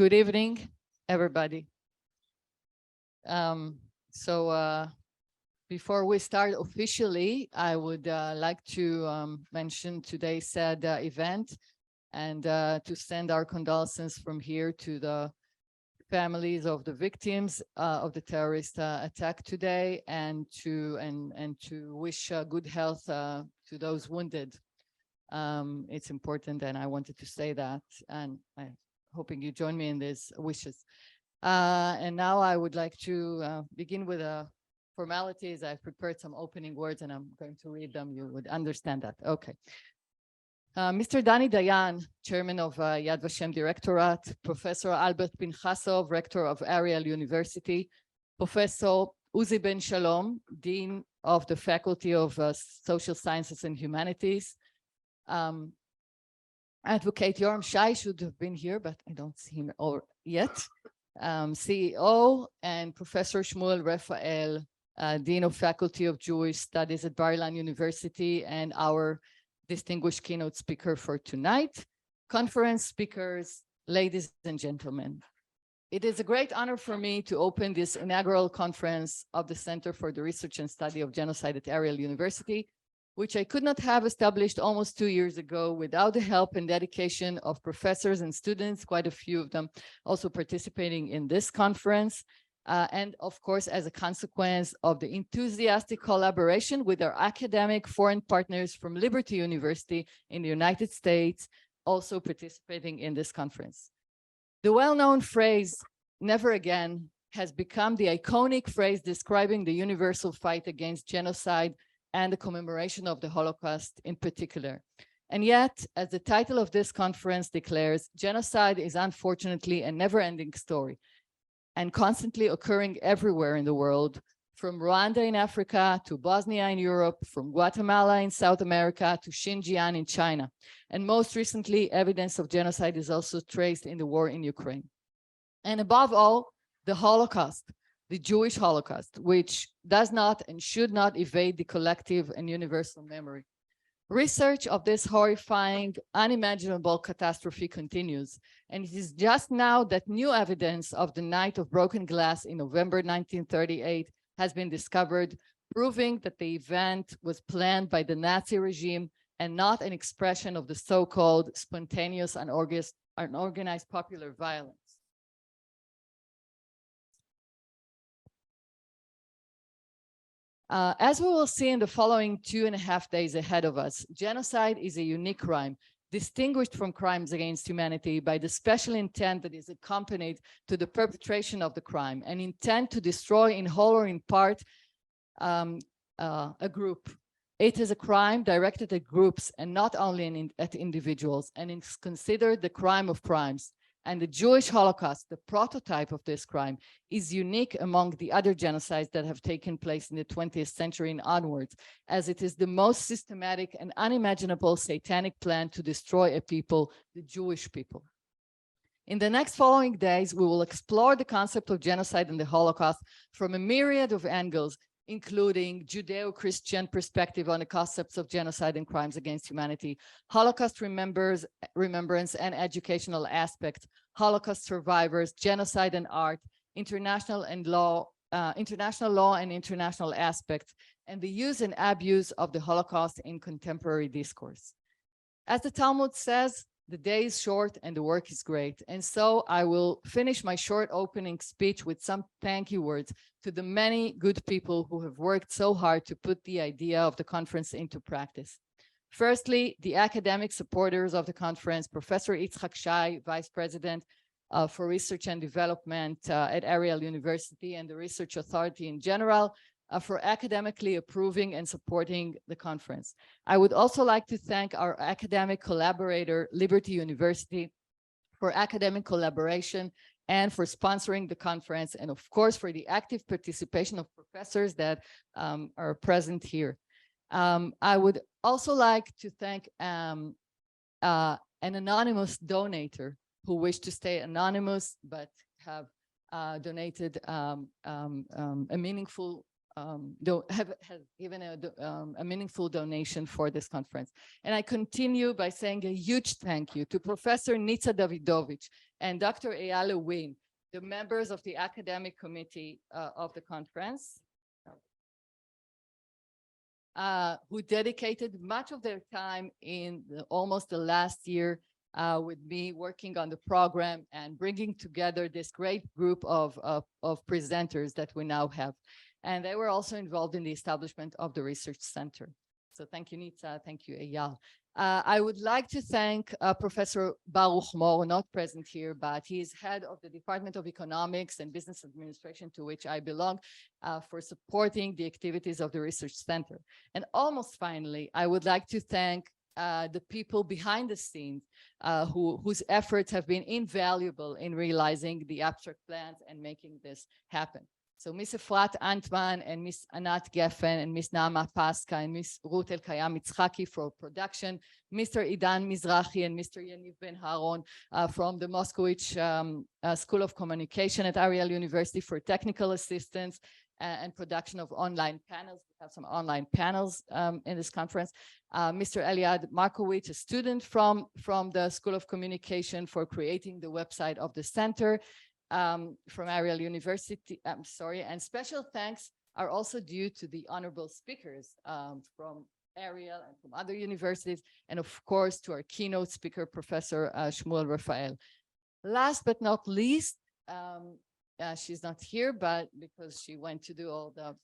Good evening, everybody. So before we start officially, I would like to mention today's sad event and to send our condolences from here to the families of the victims of the terrorist attack today, and to wish good health to those wounded. It's important, and I wanted to say that, and I'm hoping you join me in these wishes. And now I would like to begin with formalities. I've prepared some opening words, and I'm going to read them. You would understand that. Okay. Mr. Dani Dayan, Chairman of Yad Vashem Directorate, Professor Albert Pinchasov, Rector of Ariel University, Professor Uzi Ben Shalom, Dean of the Faculty of Social Sciences and Humanities, Advocate Yoram Shai should have been here, but I don't see him yet, CEO, and Professor Shmuel Raphael, Dean of Faculty of Jewish Studies at Bar-Ilan University, and our distinguished keynote speaker for tonight. Conference speakers, ladies and gentlemen, it is a great honor for me to open this inaugural conference of the Center for the Research and Study of Genocide at Ariel University, which I could not have established almost 2 years ago without the help and dedication of professors and students, quite a few of them also participating in this conference. And of course, as a consequence of the enthusiastic collaboration with our academic foreign partners from Liberty University in the United States, also participating in this conference. The well-known phrase, "never again," has become the iconic phrase describing the universal fight against genocide and the commemoration of the Holocaust in particular. And yet, as the title of this conference declares, genocide is unfortunately a never-ending story, and constantly occurring everywhere in the world, from Rwanda in Africa to Bosnia in Europe, from Guatemala in South America to Xinjiang in China. And most recently, evidence of genocide is also traced in the war in Ukraine. And above all, the Holocaust, the Jewish Holocaust, which does not and should not evade the collective and universal memory. Research of this horrifying, unimaginable catastrophe continues, and it is just now that new evidence of the Night of Broken Glass in November 1938 has been discovered, proving that the event was planned by the Nazi regime and not an expression of the so-called spontaneous, unorganized popular violence. As we will see in the following 2.5 days ahead of us, genocide is a unique crime, distinguished from crimes against humanity by the special intent that is accompanied to the perpetration of the crime, an intent to destroy in whole or in part a group. It is a crime directed at groups and not only at individuals, and it's considered the crime of crimes. And the Jewish Holocaust, the prototype of this crime, is unique among the other genocides that have taken place in the 20th century and onwards, as it is the most systematic and unimaginable satanic plan to destroy a people, the Jewish people. In the next following days, we will explore the concept of genocide and the Holocaust from a myriad of angles, including Judeo-Christian perspective on the concepts of genocide and crimes against humanity, Holocaust remembrance and educational aspects, Holocaust survivors, genocide and art, international law and international aspects, and the use and abuse of the Holocaust in contemporary discourse. As the Talmud says, the day is short and the work is great. And so I will finish my short opening speech with some thank you words to the many good people who have worked so hard to put the idea of the conference into practice. Firstly, the academic supporters of the conference, Professor Yitzhak Shai, Vice President for Research and Development at Ariel University, and the Research Authority in general, for academically approving and supporting the conference. I would also like to thank our academic collaborator, Liberty University, for academic collaboration and for sponsoring the conference, and of course for the active participation of professors that are present here. I would also like to thank an anonymous donator who wished to stay anonymous but have donated a meaningful has given a meaningful donation for this conference. And I continue by saying a huge thank you to Professor Nitza Davidovich and Dr. Eyal Win, the members of the academic committee of the conference, who dedicated much of their time in almost the last year with me working on the program and bringing together this great group of presenters that we now have. And they were also involved in the establishment of the research center. So thank you, Nitza. Thank you, Eyal. I would like to thank Professor Baruch Mor, not present here, but he is head of the Department of Economics and Business Administration, to which I belong, for supporting the activities of the research center. And almost finally, I would like to thank the people behind the scenes whose efforts have been invaluable in realizing the abstract plans and making this happen. So Ms. Efrat Antman and Ms. Anat Geffen and Ms. Naama Pasca and Ms. Ruth Elkayam Itzhaki for production, Mr. Idan Mizrahi and Mr. Yaniv Ben Haron from the Moskowitz School of Communication at Ariel University for technical assistance and production of online panels. We have some online panels in this conference. Mr. Eliad Markowitz, a student from the School of Communication, for creating the website of the center. From Ariel University, and special thanks are also due to the honorable speakers from Ariel and from other universities, and of course to our keynote speaker, Professor Shmuel Raphael. Last but not least, she's not here, but because she went to do all the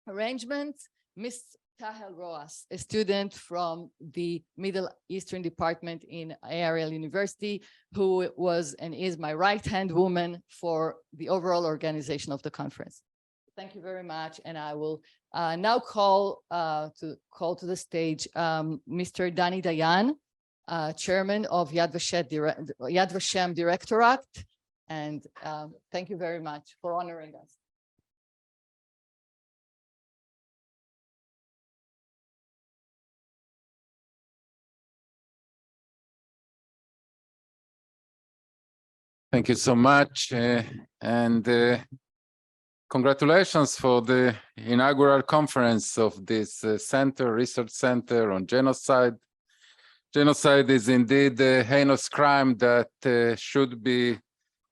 arrangements, Ms. Tahel Roas, a student from the Middle Eastern Department in Ariel University, who was and is my right-hand woman for the overall organization of the conference. Thank you very much, and I will now call to the stage Mr. Dani Dayan, Chairman of Yad Vashem Directorate, and thank you very much for honoring us. Thank you so much, and congratulations for the inaugural conference of this research center on genocide. Genocide is indeed a heinous crime that should be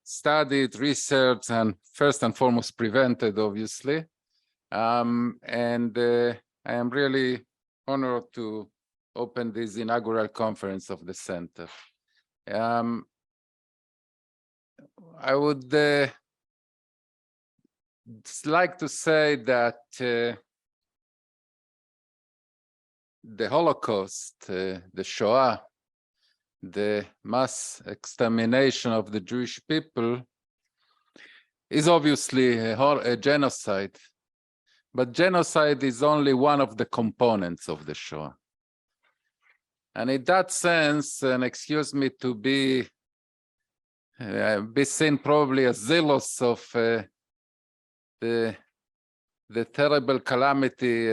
studied, researched, and first and foremost prevented, obviously. I am really honored to open this inaugural conference of the center. I would like to say that the Holocaust, the Shoah, the mass extermination of the Jewish people is obviously a genocide, but genocide is only one of the components of the Shoah. And in that sense, and excuse me to be seen probably as zealous of the terrible calamity,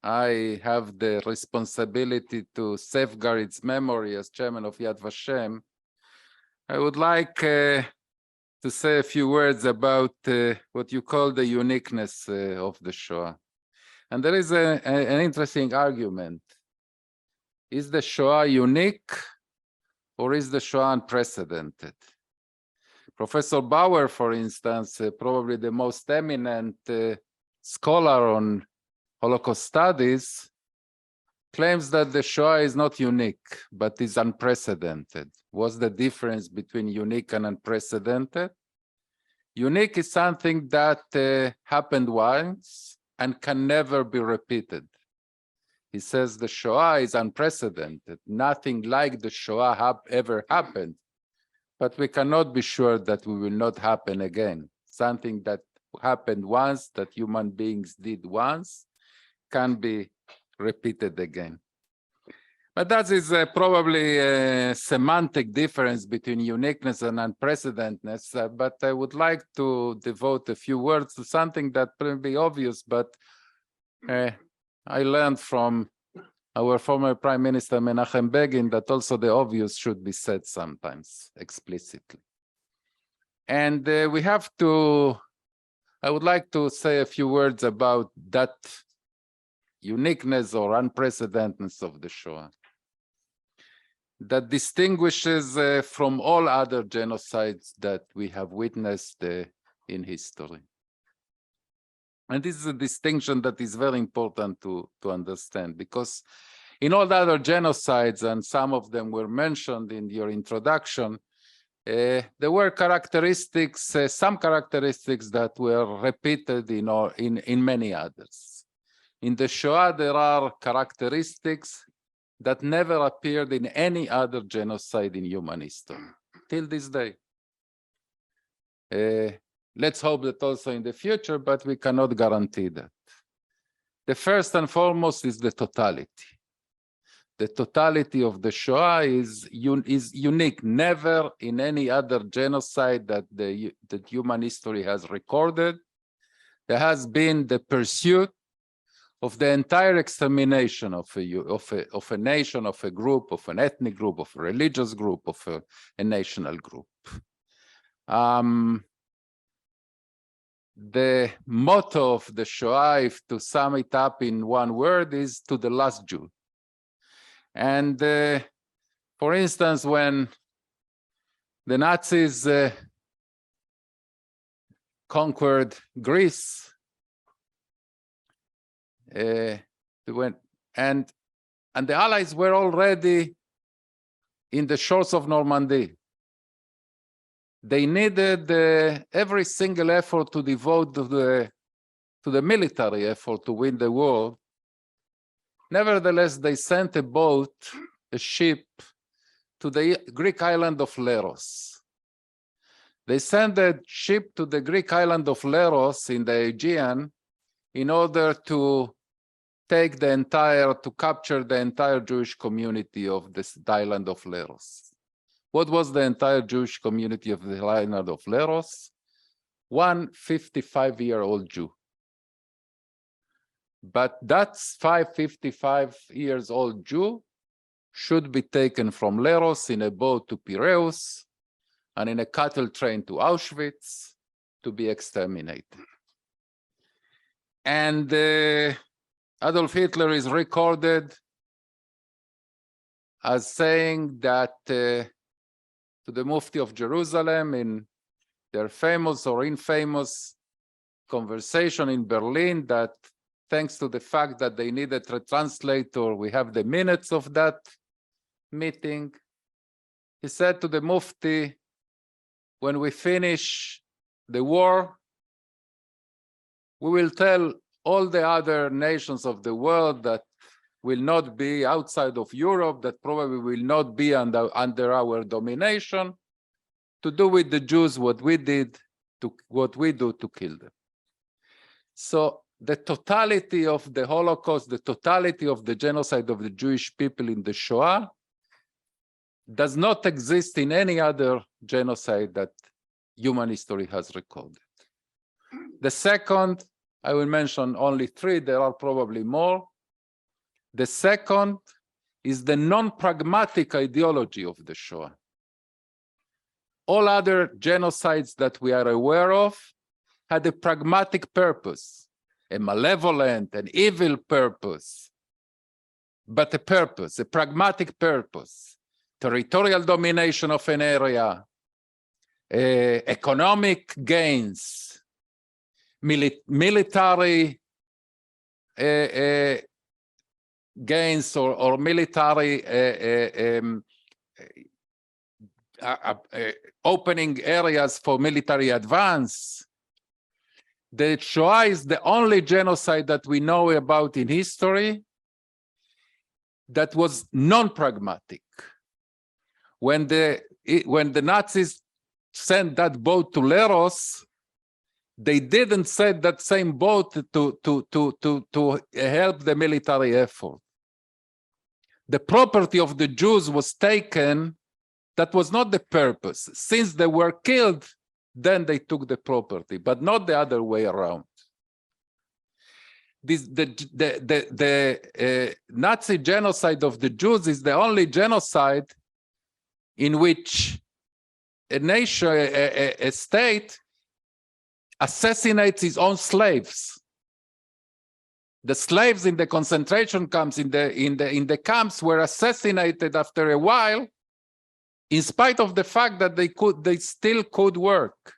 I have the responsibility to safeguard its memory as chairman of Yad Vashem. I would like to say a few words about what you call the uniqueness of the Shoah. And there is an interesting argument. Is the Shoah unique, or is the Shoah unprecedented? Professor Bauer, for instance, probably the most eminent scholar on Holocaust studies, claims that the Shoah is not unique, but is unprecedented. What's the difference between unique and unprecedented? Unique is something that happened once and can never be repeated. He says the Shoah is unprecedented. Nothing like the Shoah ever happened. But we cannot be sure that we will not happen again. Something that happened once, that human beings did once, can be repeated again. But that is probably a semantic difference between uniqueness and unprecedentedness. But I would like to devote a few words to something that may be obvious, but I learned from our former Prime Minister Menachem Begin that also the obvious should be said sometimes explicitly. And we have to I would like to say a few words about that uniqueness or unprecedentedness of the Shoah that distinguishes from all other genocides that we have witnessed in history. And this is a distinction that is very important to understand, because in all the other genocides, and some of them were mentioned in your introduction, there were characteristics, some characteristics that were repeated in many others. In the Shoah, there are characteristics that never appeared in any other genocide in human history, till this day. Let's hope that also in the future, but we cannot guarantee that. The first and foremost is the totality. The totality of the Shoah is unique. Never in any other genocide that human history has recorded, there has been the pursuit of the entire extermination of a nation, of a group, of an ethnic group, of a religious group, of a national group. The motto of the Shoah, if to sum it up in one word, is "to the last Jew." And for instance, when the Nazis conquered Greece, and the Allies were already in the shores of Normandy. They needed every single effort to devote to the military effort to win the war. Nevertheless, they sent a boat, a ship, to the Greek island of Leros. They sent a ship to the Greek island of Leros in the Aegean in order to capture the entire Jewish community of this island of Leros. What was the entire Jewish community of the island of Leros? One 55-year-old Jew. But that 55-year-old Jew should be taken from Leros in a boat to Piraeus and in a cattle train to Auschwitz to be exterminated. And Adolf Hitler is recorded as saying that to the Mufti of Jerusalem in their famous or infamous conversation in Berlin, that thanks to the fact that they needed a translator, we have the minutes of that meeting. He said to the Mufti, when we finish the war, we will tell all the other nations of the world that will not be outside of Europe, that probably will not be under our domination, to do with the Jews what we do to kill them. So the totality of the Holocaust, the totality of the genocide of the Jewish people in the Shoah does not exist in any other genocide that human history has recorded. The second, I will mention only three, there are probably more. The second is the non-pragmatic ideology of the Shoah. All other genocides that we are aware of had a pragmatic purpose, a malevolent and evil purpose, but a purpose, a pragmatic purpose, territorial domination of an area, economic gains, military gains or military opening areas for military advance. The Shoah is the only genocide that we know about in history that was non-pragmatic. When the Nazis sent that boat to Leros, they didn't send that same boat to help the military effort. The property of the Jews was taken. That was not the purpose. Since they were killed, then they took the property, but not the other way around. The Nazi genocide of the Jews is the only genocide in which a nation, a state, assassinates his own slaves. The slaves in the concentration camps, in the camps, were assassinated after a while, in spite of the fact that they still could work.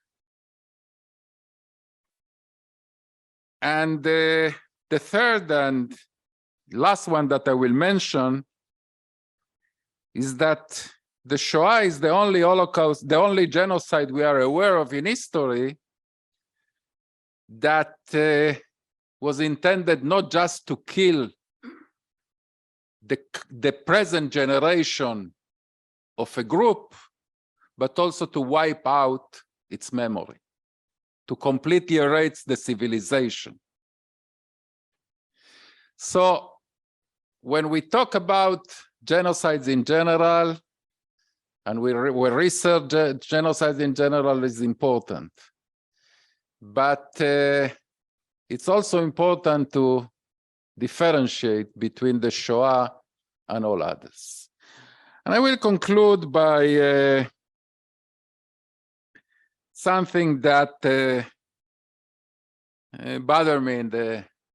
And the third and last one that I will mention is that the Shoah is the only Holocaust, the only genocide we are aware of in history that was intended not just to kill the present generation of a group, but also to wipe out its memory, to completely erase the civilization. So when we talk about genocides in general, and we research genocides in general is important, but it's also important to differentiate between the Shoah and all others. And I will conclude by something that bothered me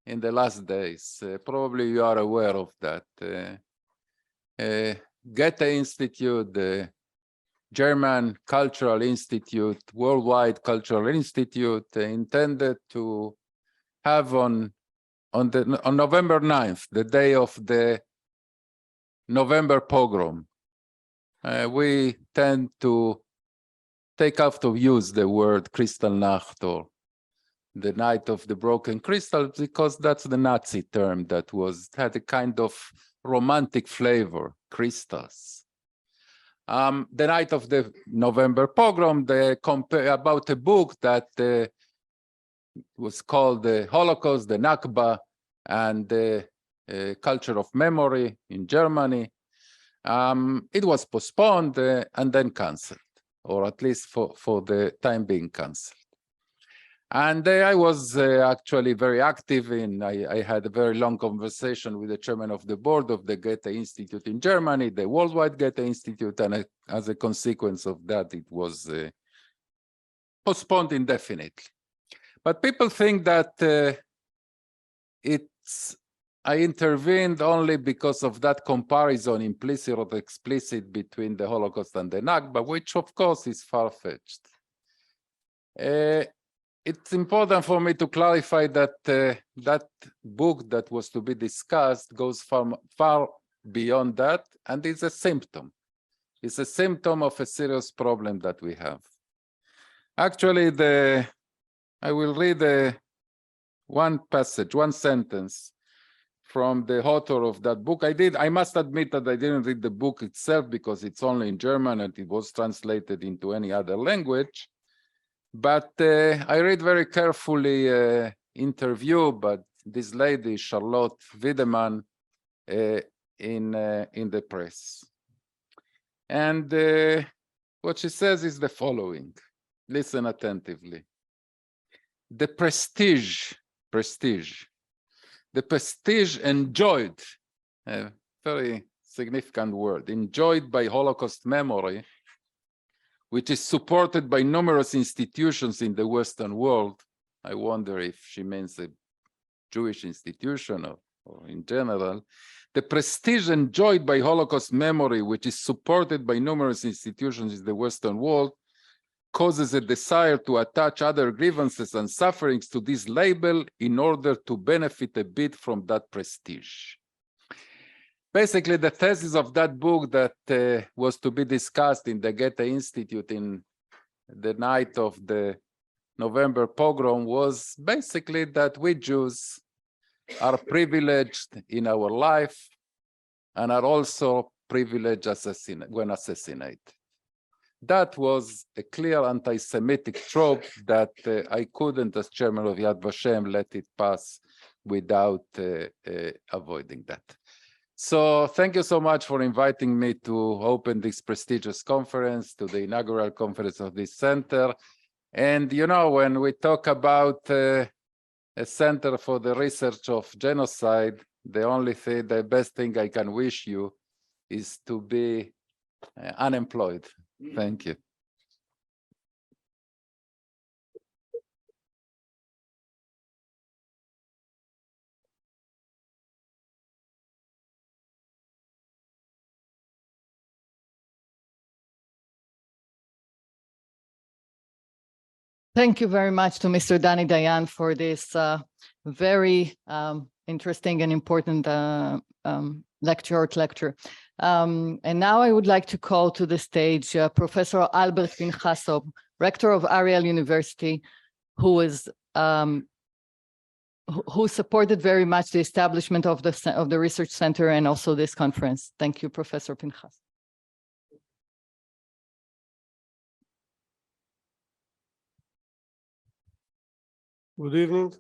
in the last days. Probably you are aware of that. Goethe Institute, the German Cultural Institute, Worldwide Cultural Institute, intended to have on November 9th, the day of the November pogrom. We tend to take out of use the word Kristallnacht, or the night of the broken crystal, because that's the Nazi term that had a kind of romantic flavor, crystals. The night of the November pogrom, they compare about a book that was called the Holocaust, the Nakba, and the Culture of Memory in Germany. It was postponed and then canceled, or at least for the time being canceled. And I was actually very active I had a very long conversation with the chairman of the board of the Goethe Institute in Germany, the Worldwide Goethe Institute, and as a consequence of that, it was postponed indefinitely. But people think that I intervened only because of that comparison, implicit or explicit, between the Holocaust and the Nakba, which of course is far-fetched. It's important for me to clarify that that book that was to be discussed goes far beyond that, and it's a symptom. It's a symptom of a serious problem that we have. Actually, I will read one passage, one sentence from the author of that book. I must admit that I didn't read the book itself because it's only in German and it was translated into any other language. But I read very carefully interview by this lady, Charlotte Wiedemann, in the press. And what she says is the following. Listen attentively. The prestige enjoyed, a very significant word, enjoyed by Holocaust memory, which is supported by numerous institutions in the Western world. I wonder if she means a Jewish institution or in general. The prestige enjoyed by Holocaust memory, which is supported by numerous institutions in the Western world, causes a desire to attach other grievances and sufferings to this label in order to benefit a bit from that prestige. Basically, the thesis of that book that was to be discussed in the Goethe Institute in the night of the November pogrom was basically that we Jews are privileged in our life and are also privileged when assassinated. That was a clear anti-Semitic trope that I couldn't, as chairman of Yad Vashem, let it pass without avoiding that. So thank you so much for inviting me to open this prestigious conference, to the inaugural conference of this center. And you know, when we talk about a center for the research of genocide, the best thing I can wish you is to be unemployed. Thank you. Thank you very much to Mr. Danny Dayan for this very interesting and important lecture. And now I would like to call to the stage Professor Albert Pinchasov, Rector of Ariel University, who supported very much the establishment of the research center and also this conference. Thank you, Professor Pinchas. Good evening.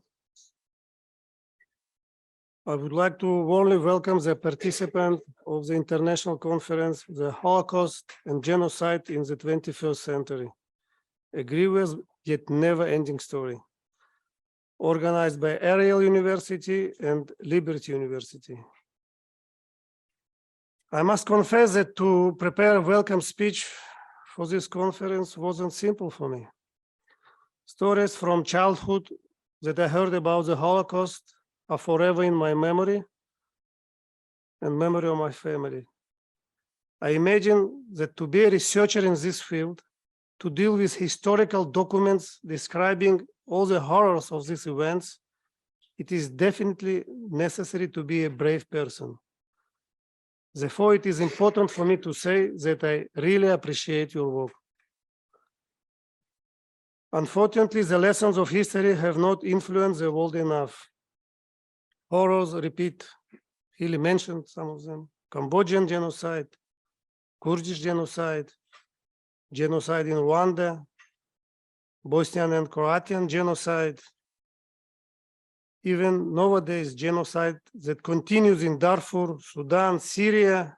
I would like to warmly welcome the participants of the international conference, the Holocaust and Genocide in the 21st Century, a grievous yet never-ending story, organized by Ariel University and Liberty University. I must confess that to prepare a welcome speech for this conference wasn't simple for me. Stories from childhood that I heard about the Holocaust are forever in my memory and memory of my family. I imagine that to be a researcher in this field, to deal with historical documents describing all the horrors of these events, it is definitely necessary to be a brave person. Therefore, it is important for me to say that I really appreciate your work. Unfortunately, the lessons of history have not influenced the world enough. Horrors repeat. Hili mentioned some of them. Cambodian genocide, Kurdish genocide, genocide in Rwanda, Bosnian and Croatian genocide, even nowadays genocide that continues in Darfur, Sudan, Syria,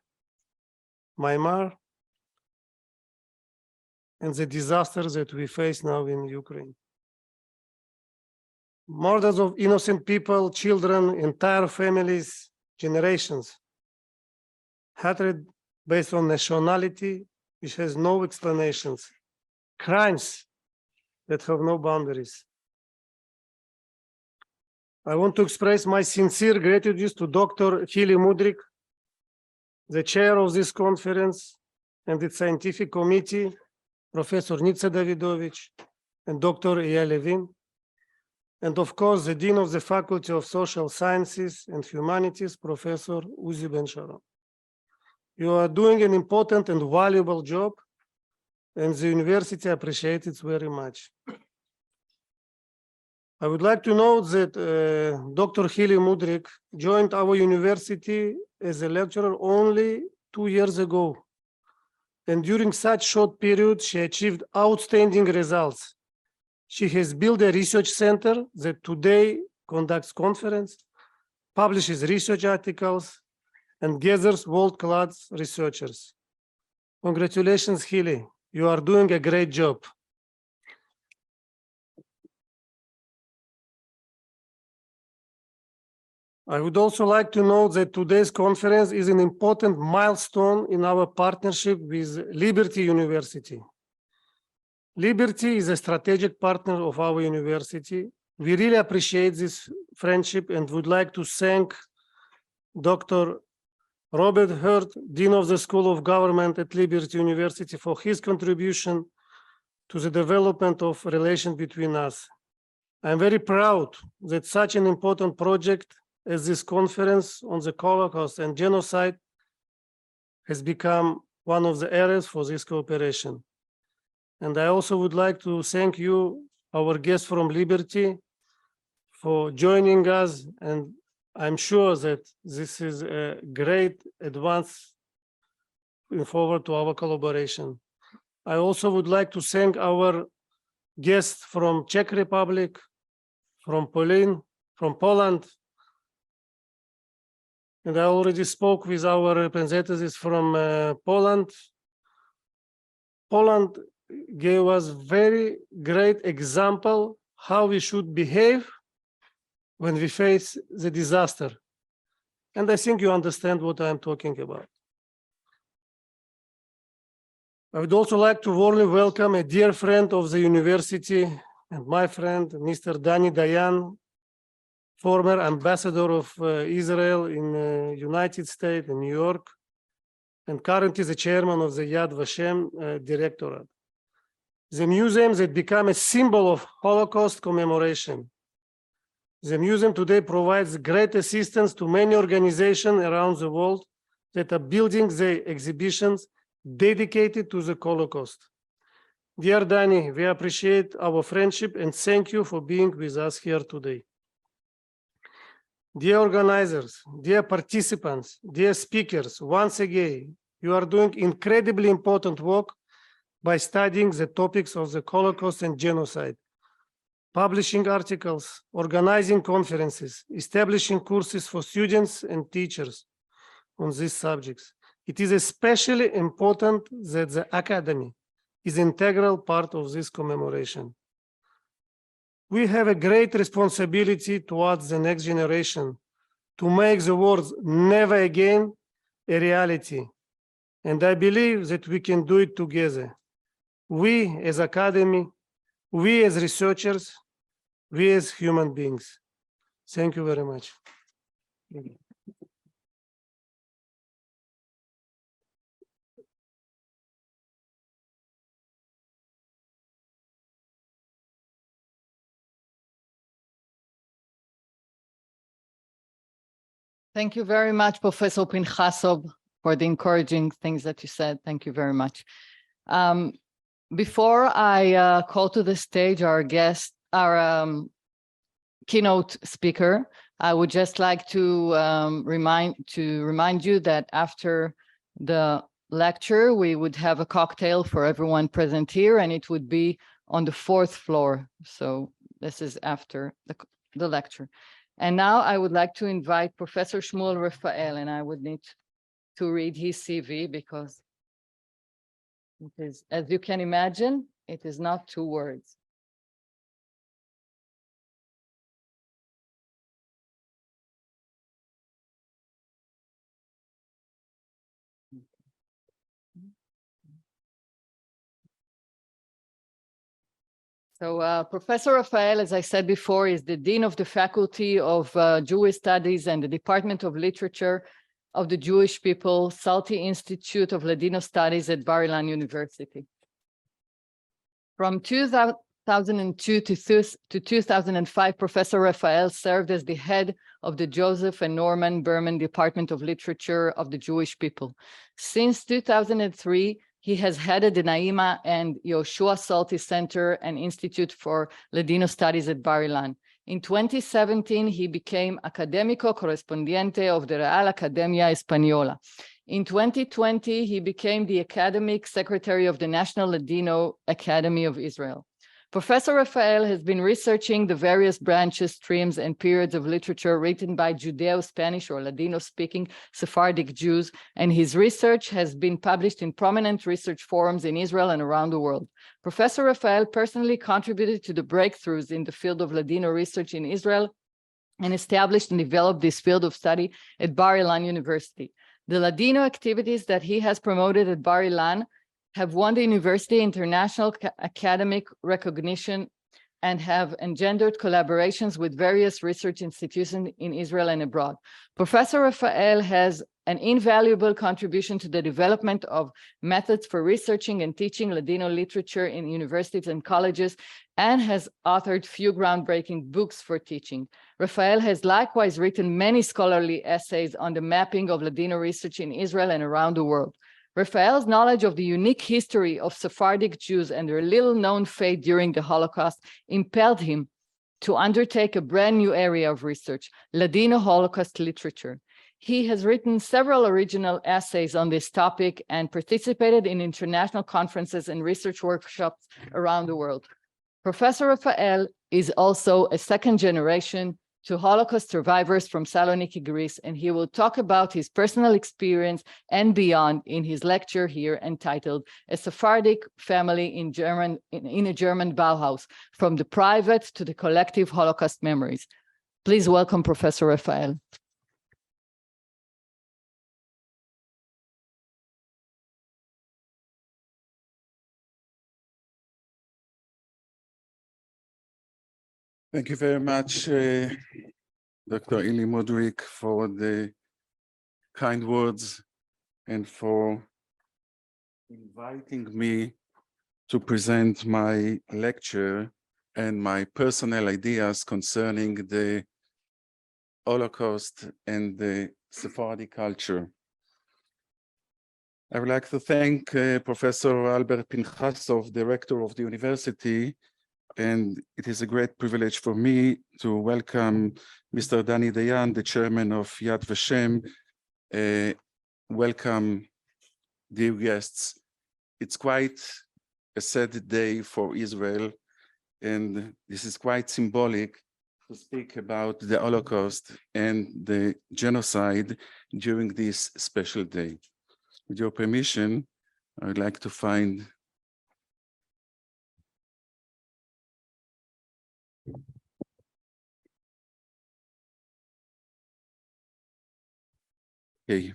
Myanmar, and the disasters that we face now in Ukraine. Murders of innocent people, children, entire families, generations. Hatred based on nationality, which has no explanations. Crimes that have no boundaries. I want to express my sincere gratitude to Dr. Hili Mudrik, the chair of this conference, and its scientific committee, Professor Nitsa Davidovich, and Dr. Eyal Levin, and of course, the Dean of the Faculty of Social Sciences and Humanities, Professor Uzi Ben-Sharon. You are doing an important and valuable job, and the university appreciates it very much. I would like to note that Dr. Hili Mudrik joined our university as a lecturer only 2 years ago. And during such short period, she achieved outstanding results. She has built a research center that today conducts conferences, publishes research articles, and gathers world-class researchers. Congratulations, Hili. You are doing a great job. I would also like to note that today's conference is an important milestone in our partnership with Liberty University. Liberty is a strategic partner of our university. We really appreciate this friendship and would like to thank Dr. Robert Hurt, Dean of the School of Government at Liberty University, for his contribution to the development of relations between us. I'm very proud that such an important project as this conference on the Holocaust and genocide has become one of the areas for this cooperation. And I also would like to thank you, our guests from Liberty, for joining us. And I'm sure that this is a great advance forward to our collaboration. I also would like to thank our guests from Czech Republic, from Poland, and I already spoke with our representatives from Poland. Poland gave us very great example how we should behave when we face the disaster. And I think you understand what I'm talking about. I would also like to warmly welcome a dear friend of the university and my friend, Mr. Danny Dayan, former ambassador of Israel in the United States in New York, and currently the chairman of the Yad Vashem Directorate. The museum that became a symbol of Holocaust commemoration. The museum today provides great assistance to many organizations around the world that are building their exhibitions dedicated to the Holocaust. Dear Danny, we appreciate our friendship and thank you for being with us here today. Dear organizers, dear participants, dear speakers, once again, you are doing incredibly important work by studying the topics of the Holocaust and genocide, publishing articles, organizing conferences, establishing courses for students and teachers on these subjects. It is especially important that the Academy is an integral part of this commemoration. We have a great responsibility towards the next generation to make the words "never again" a reality. And I believe that we can do it together. We as Academy, we as researchers, we as human beings. Thank you very much. Thank you very much, Professor Pinchasov, for the encouraging things that you said. Thank you very much. Before I call to the stage our guest, our keynote speaker, I would just like to remind you that after the lecture, we would have a cocktail for everyone present here, and it would be on the 4th floor. So this is after the lecture. And now I would like to invite Professor Shmuel Raphael, and I would need to read his CV because it is, as you can imagine, it is not 2 words. So Professor Raphael, as I said before, is the Dean of the Faculty of Jewish Studies and the Department of Literature of the Jewish People, Salty Institute of Ladino Studies at Bar-Ilan University. From 2002 to 2005, Professor Raphael served as the head of the Joseph and Norman Berman Department of Literature of the Jewish People. Since 2003, he has headed the Naima and Yoshua Salty Center and Institute for Ladino Studies at Bar-Ilan. In 2017, he became Académico Correspondiente of the Real Academia Española. In 2020, he became the Academic Secretary of the National Ladino Academy of Israel. Professor Raphael has been researching the various branches, streams, and periods of literature written by Judeo-Spanish or Ladino-speaking Sephardic Jews, and his research has been published in prominent research forums in Israel and around the world. Professor Raphael personally contributed to the breakthroughs in the field of Ladino research in Israel and established and developed this field of study at Bar-Ilan University. The Ladino activities that he has promoted at Bar-Ilan have won the university international academic recognition and have engendered collaborations with various research institutions in Israel and abroad. Professor Raphael has an invaluable contribution to the development of methods for researching and teaching Ladino literature in universities and colleges, and has authored few groundbreaking books for teaching. Raphael has likewise written many scholarly essays on the mapping of Ladino research in Israel and around the world. Raphael's knowledge of the unique history of Sephardic Jews and their little-known fate during the Holocaust impelled him to undertake a brand new area of research, Ladino Holocaust literature. He has written several original essays on this topic and participated in international conferences and research workshops around the world. Professor Raphael is also a second-generation to Holocaust survivors from Saloniki, Greece, and he will talk about his personal experience and beyond in his lecture here entitled A Sephardic Family in a German Bauhaus, From the Private to the Collective Holocaust Memories. Please welcome Professor Raphael. Thank you very much, Dr. Ili Mudrik, for the kind words and for inviting me to present my lecture and my personal ideas concerning the Holocaust and the Sephardi culture. I would like to thank Professor Albert Pinchasov, Director of the University, and it is a great privilege for me to welcome Mr. Dani Dayan, the Chairman of Yad Vashem. Welcome, dear guests. It's quite a sad day for Israel, and this is quite symbolic to speak about the Holocaust and the genocide during this special day. With your permission, I would like to find okay.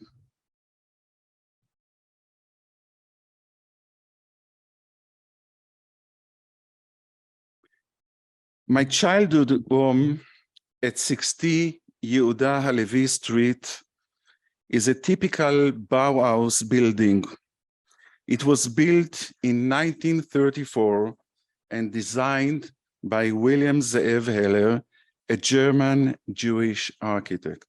My childhood home at 60 Yehuda Halevi Street is a typical Bauhaus building. It was built in 1934 and designed by William Ze'ev Heller, a German Jewish architect.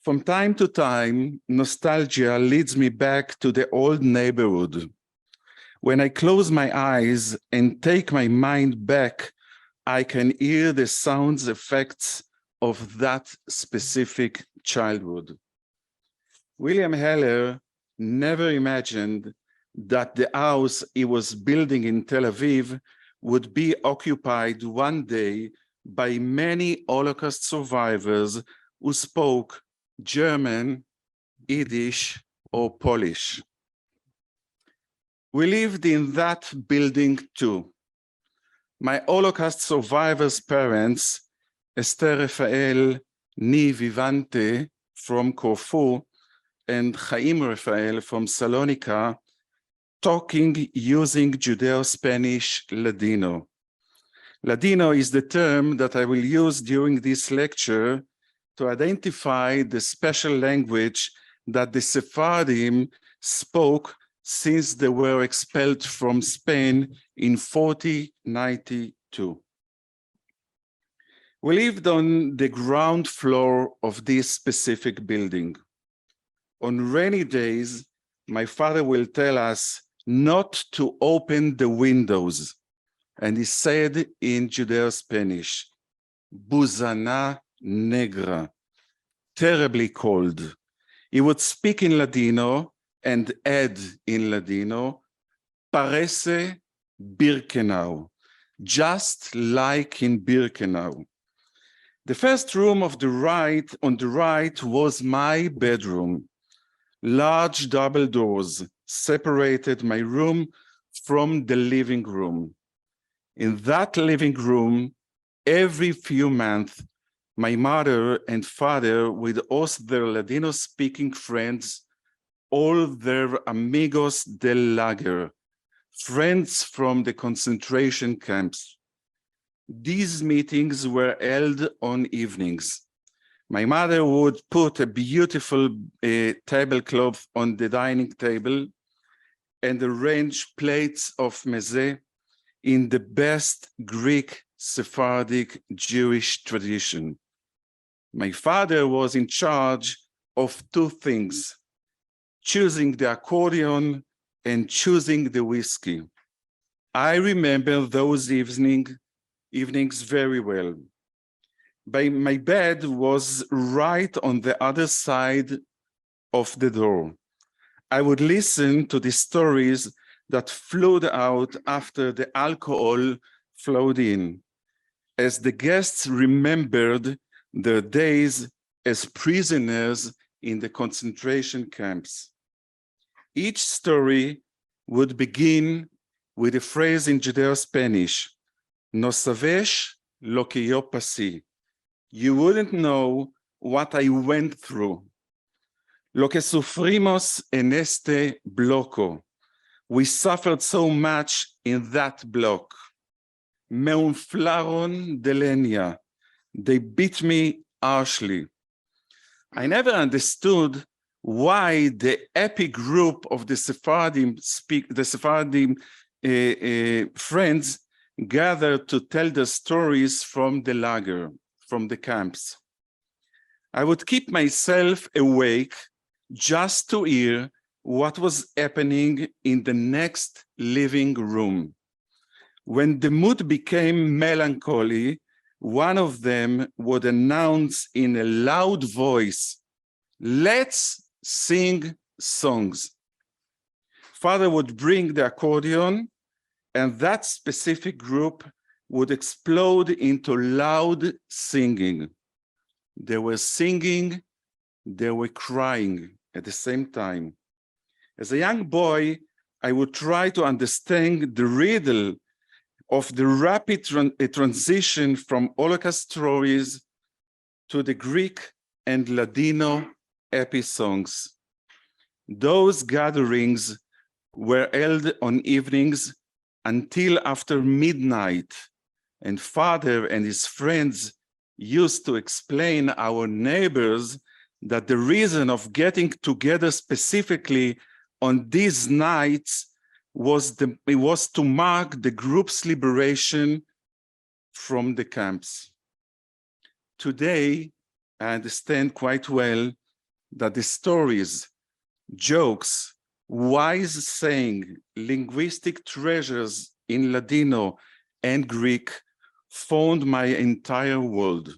From time to time, nostalgia leads me back to the old neighborhood. When I close my eyes and take my mind back, I can hear the sounds effects of that specific childhood. William Heller never imagined that the house he was building in Tel Aviv would be occupied one day by many Holocaust survivors who spoke German, Yiddish, or Polish. We lived in that building too. My Holocaust survivors' parents, Esther Rafael Ni Vivante from Corfu and Chaim Rafael from Salonika, talking using Judeo-Spanish Ladino. Ladino is the term that I will use during this lecture to identify the special language that the Sephardim spoke since they were expelled from Spain in 1492. We lived on the ground floor of this specific building. On rainy days, my father will tell us not to open the windows, and he said in Judeo-Spanish, Buzana negra, terribly cold. He would speak in Ladino and add in Ladino, parece Birkenau, just like in Birkenau. The first room on the right was my bedroom. Large double doors separated my room from the living room. In that living room, every few months, my mother and father would host their Ladino-speaking friends, all their amigos del lager, friends from the concentration camps. These meetings were held on evenings. My mother would put a beautiful tablecloth on the dining table and arrange plates of mezze in the best Greek Sephardic Jewish tradition. My father was in charge of two things, choosing the accordion and choosing the whiskey. I remember those evenings very well. My bed was right on the other side of the door. I would listen to the stories that flowed out after the alcohol flowed in, as the guests remembered their days as prisoners in the concentration camps. Each story would begin with a phrase in Judeo-Spanish, no sabes lo que yo pasé. You wouldn't know what I went through. Lo que sufrimos en este bloco. We suffered so much in that block. Me inflaron de leña. They beat me harshly. I never understood why the epic group of the Sephardim friends gathered to tell the stories from the lager, from the camps. I would keep myself awake just to hear what was happening in the next living room. When the mood became melancholy, one of them would announce in a loud voice, "Let's sing songs." Father would bring the accordion, and that specific group would explode into loud singing. They were singing, they were crying at the same time. As a young boy, I would try to understand the riddle of the rapid transition from Holocaust stories to the Greek and Ladino epi songs. Those gatherings were held on evenings until after midnight, and Father and his friends used to explain our neighbors that the reason of getting together specifically on these nights was to mark the group's liberation from the camps. Today, I understand quite well that the stories, jokes, wise saying, linguistic treasures in Ladino and Greek formed my entire world,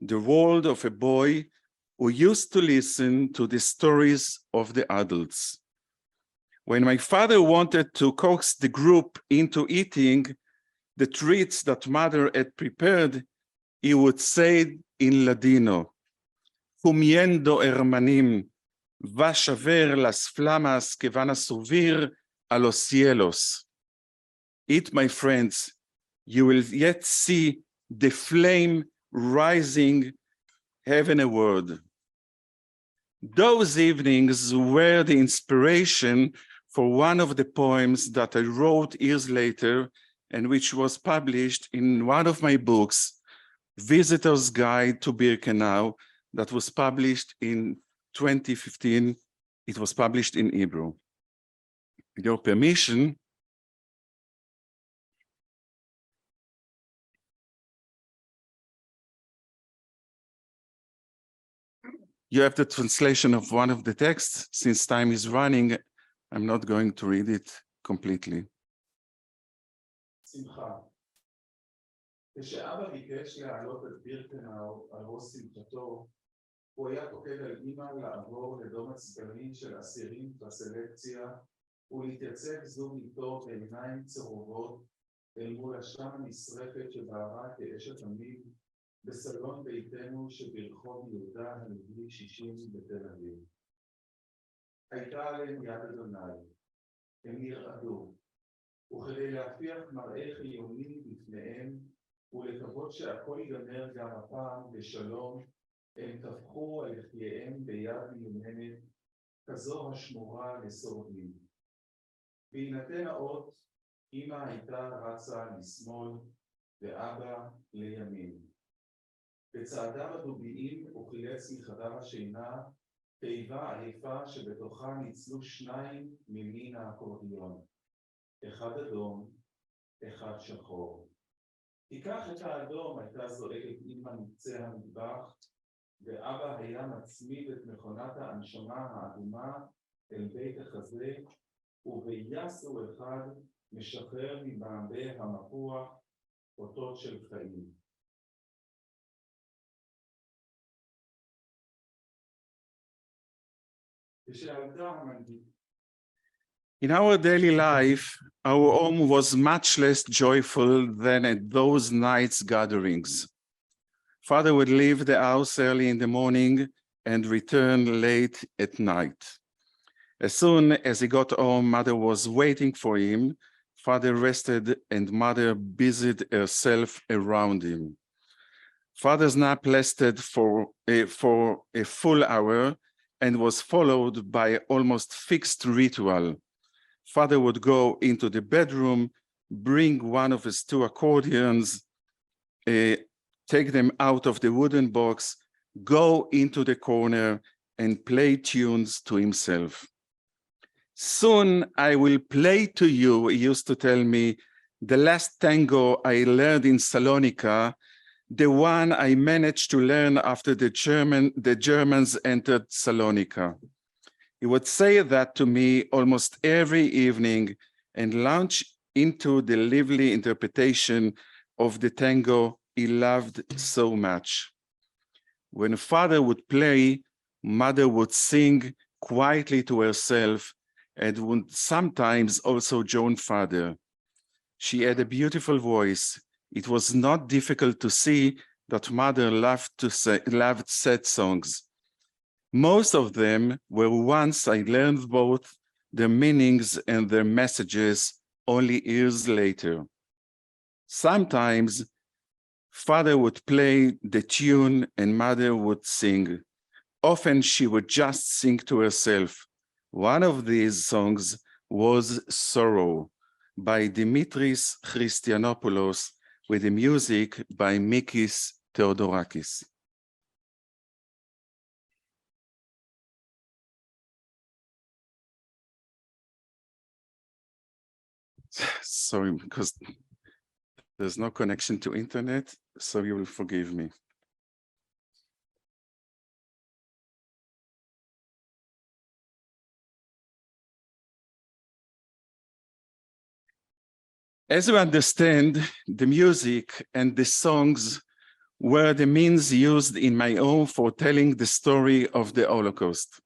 the world of a boy who used to listen to the stories of the adults. When my father wanted to coax the group into eating the treats that mother had prepared, he would say in Ladino, "Comiendo hermanim, vas a ver las flamas que van a subir a los cielos." Eat, my friends, you will yet see the flame rising heavenward. Those evenings were the inspiration for one of the poems that I wrote years later and which was published in one of my books, Visitor's Guide to Birkenau, that was published in 2015. It was published in Hebrew. With your permission, you have the translation of one of the texts. Since time is running, I'm not going to read it completely. שמחה. כשאבא ביקש להעלות את בירקנאו על ראש שמחתו, הוא היה פוקד על אמא לעבור לדום הצבעים של אסירים בסלקציה ולהתייצב זוג איתו בעיניים צרובות אל מול השם הנשרפת שבערה כאש התמיד בסלון ביתנו שברחוב יהודה הלוי 60 בתל אביב. הייתה עליהם יד אדוני, הם ירעדו, וכדי להפיח מראה חיוני בפניהם ולקוות שהכל ייגמר גם הפעם בשלום, הם טפחו על לחייהם ביד מיומנת, כזו השמורה לשורדים. בהינתן האות, אמא הייתה רצה לשמאל ואבא לימין. בצעדיו הדוביים הוא חילץ מחדר השינה תיבה עייפה שבתוכה ניצלו שניים ממין האקורדיון. אחד אדום, אחד שחור. תיקח את האדום, הייתה זועקת אמא מקצה המטבח, ואבא היה מצמיד את מכונת ההנשמה האדומה אל בית החזה, וביסו אחד משחרר מבעמבי המפוח אותות של חיים. כשעלתה המנהיגות, In our daily life, our home was much less joyful than at those nights' gatherings. Father would leave the house early in the morning and return late at night. As soon as he got home, Mother was waiting for him. Father rested and Mother busied herself around him. Father's nap lasted for a full hour and was followed by an almost fixed ritual. Father would go into the bedroom, bring one of his two accordions, take them out of the wooden box, go into the corner and play tunes to himself. Soon I will play to you, he used to tell me, the last tango I learned in Salonika, the one I managed to learn after the Germans entered Salonika. He would say that to me almost every evening and launch into the lively interpretation of the tango he loved so much. When father would play, mother would sing quietly to herself and would sometimes also join father. She had a beautiful voice. It was not difficult to see that mother loved sad songs. Most of them were ones I learned both their meanings and their messages only years later. Sometimes father would play the tune and mother would sing. Often she would just sing to herself. One of these songs was Sorrow by Dimitris Christianopoulos with the music by Mikis Theodorakis. Sorry, because there's no connection to internet, so you will forgive me. As you understand, the music and the songs were the means used in my home for telling the story of the Holocaust.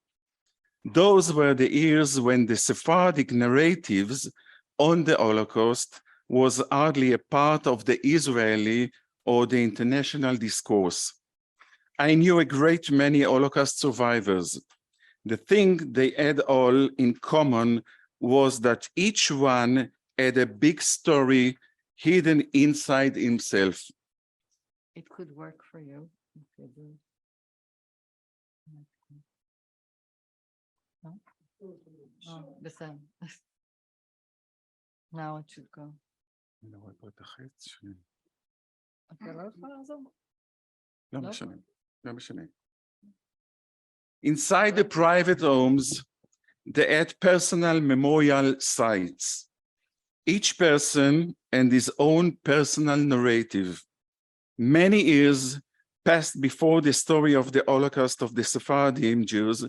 Those were the years when the Sephardic narratives on the Holocaust was hardly a part of the Israeli or the international discourse. I knew a great many Holocaust survivors. The thing they had all in common was that each one had a big story hidden inside himself. It could work for you if you do. No? Oh, the same. Now it should go. אתה לא יכול לעזור? לא משנה, לא משנה. Inside the private homes, they had personal memorial sites. Each person and his own personal narrative. Many years passed before the story of the Holocaust of the Sephardim Jews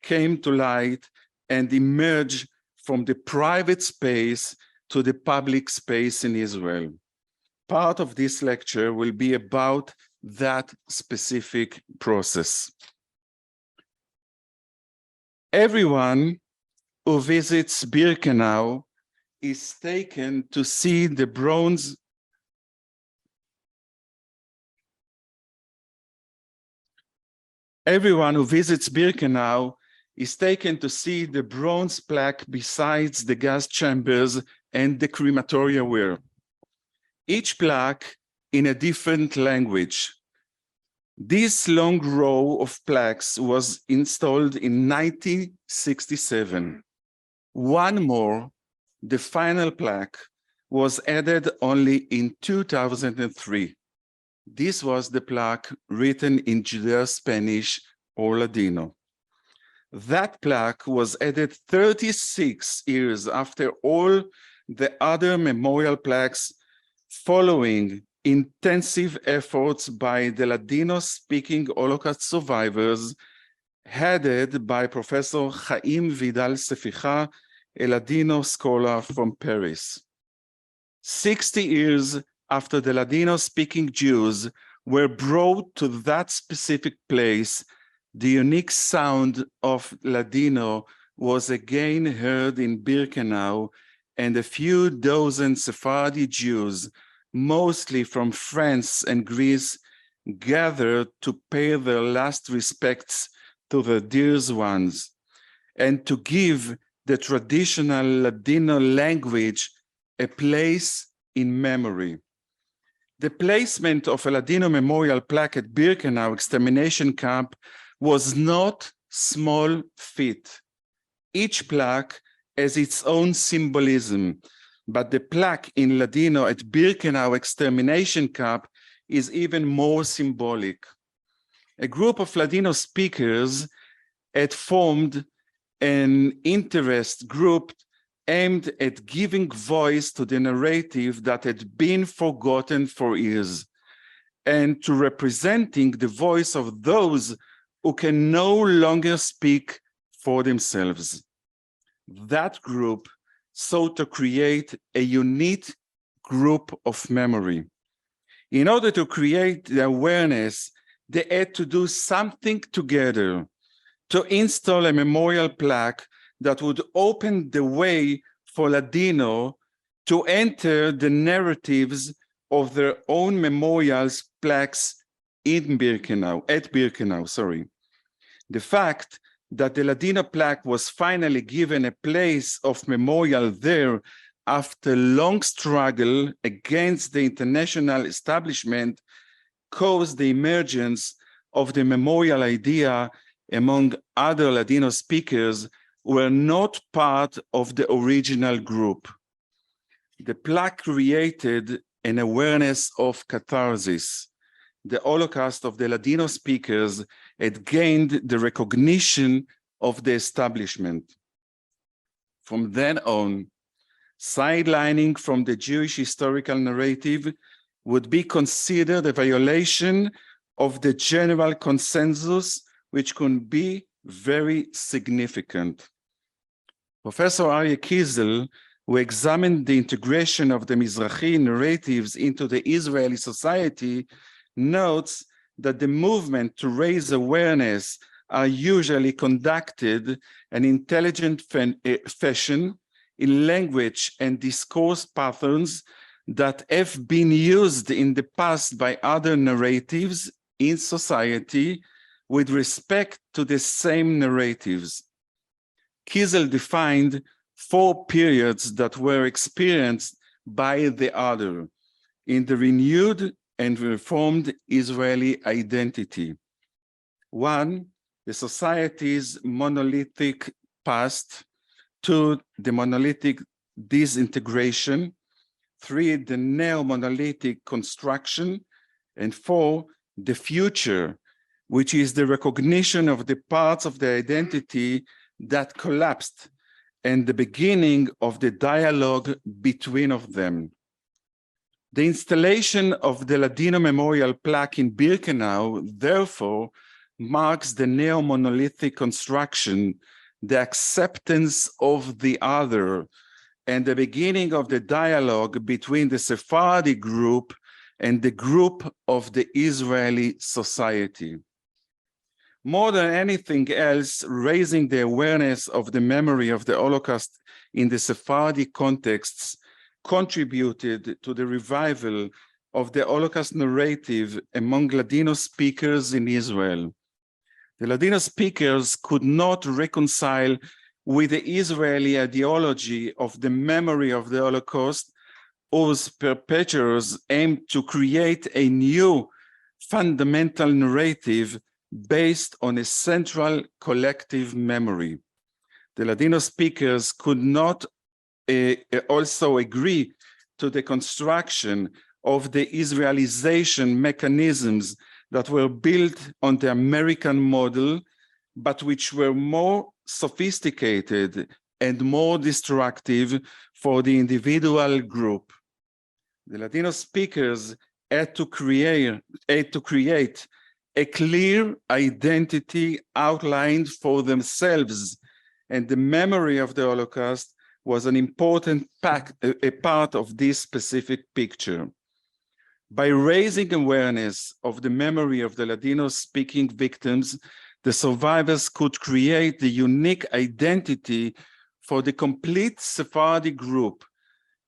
came to light and emerged from the private space to the public space in Israel. Part of this lecture will be about that specific process. Everyone who visits Birkenau is taken to see the bronze Everyone who visits Birkenau is taken to see the bronze plaque besides the gas chambers and the crematoria were. Each plaque in a different language. This long row of plaques was installed in 1967. One more, the final plaque, was added only in 2003. This was the plaque written in Judeo-Spanish or Ladino. That plaque was added 36 years after all the other memorial plaques following intensive efforts by the Ladino-speaking Holocaust survivors headed by Professor Chaim Vidal Seficha, a Ladino scholar from Paris. 60 years after the Ladino-speaking Jews were brought to that specific place, the unique sound of Ladino was again heard in Birkenau, and a few dozen Sephardi Jews, mostly from France and Greece, gathered to pay their last respects to the dear ones, and to give the traditional Ladino language a place in memory. The placement of a Ladino memorial plaque at Birkenau extermination camp was not small feat. Each plaque has its own symbolism, but the plaque in Ladino at Birkenau extermination camp is even more symbolic. A group of Ladino speakers had formed an interest group aimed at giving voice to the narrative that had been forgotten for years, and to representing the voice of those who can no longer speak for themselves. That group sought to create a unique group of memory. In order to create the awareness, they had to do something together, to install a memorial plaque that would open the way for Ladino to enter the narratives of their own memorials plaques at Birkenau. The fact that the Ladino plaque was finally given a place of memorial there after long struggle against the international establishment caused the emergence of the memorial idea among other Ladino speakers who were not part of the original group. The plaque created an awareness of catharsis. The Holocaust of the Ladino speakers had gained the recognition of the establishment. From then on, sidelining from the Jewish historical narrative would be considered a violation of the general consensus, which could be very significant. Professor Aryeh Kiesel, who examined the integration of the Mizrahi narratives into the Israeli society, notes that the movement to raise awareness are usually conducted in an intelligent fashion in language and discourse patterns that have been used in the past by other narratives in society with respect to the same narratives. Kiesel defined 4 periods that were experienced by the other in the renewed and reformed Israeli identity. 1, the society's monolithic past. 2, the monolithic disintegration. 3, the neo-monolithic construction. And 4, the future, which is the recognition of the parts of the identity that collapsed and the beginning of the dialogue between of them. The installation of the Ladino memorial plaque in Birkenau, therefore, marks the neo-monolithic construction, the acceptance of the other, and the beginning of the dialogue between the Sephardi group and the group of the Israeli society. More than anything else, raising the awareness of the memory of the Holocaust in the Sephardi contexts contributed to the revival of the Holocaust narrative among Ladino speakers in Israel. The Ladino speakers could not reconcile with the Israeli ideology of the memory of the Holocaust, whose perpetrators aimed to create a new fundamental narrative based on a central collective memory. The Ladino speakers could not also agree to the construction of the Israelization mechanisms that were built on the American model, but which were more sophisticated and more destructive for the individual group. The Ladino speakers had to create a clear identity outlined for themselves, and the memory of the Holocaust was an important part of this specific picture. By raising awareness of the memory of the Ladino-speaking victims, the survivors could create the unique identity for the complete Sephardi group,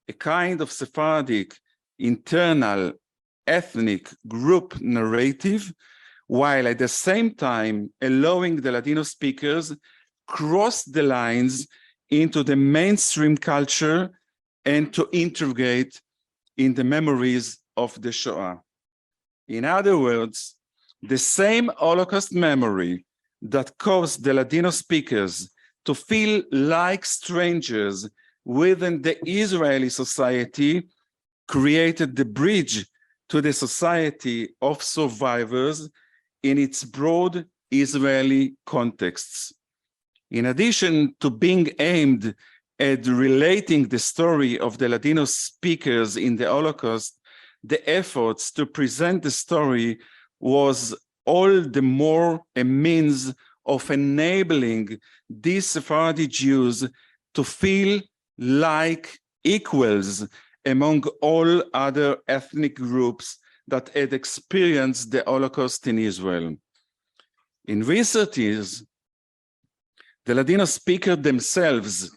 a kind of Sephardic internal ethnic group narrative, while at the same time allowing the Ladino speakers cross the lines into the mainstream culture and to integrate in the memories of the Shoah. In other words, the same Holocaust memory that caused the Ladino speakers to feel like strangers within the Israeli society created the bridge to the society of survivors in its broad Israeli contexts. In addition to being aimed at relating the story of the Ladino speakers in the Holocaust, the efforts to present the story was all the more a means of enabling these Sephardi Jews to feel like equals among all other ethnic groups that had experienced the Holocaust in Israel. In recent years, the Ladino speakers themselves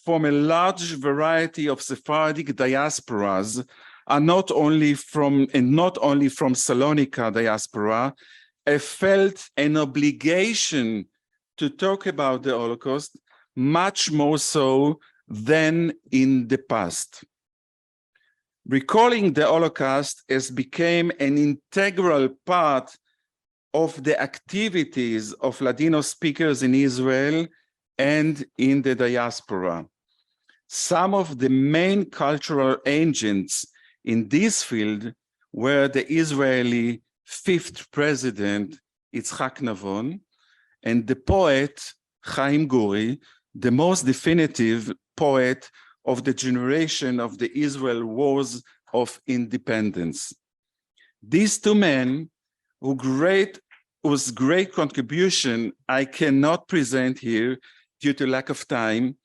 from a large variety of Sephardic diasporas are not only from Salonika diaspora, have felt an obligation to talk about the Holocaust much more so than in the past. Recalling the Holocaust has become an integral part of the activities of Ladino speakers in Israel and in the diaspora. Some of the main cultural agents in this field were the Israeli fifth president, Yitzhak Navon, and the poet Chaim Guri, the most definitive poet of the generation of the Israel Wars of Independence. These two men, whose great contribution I cannot present here due to lack of time,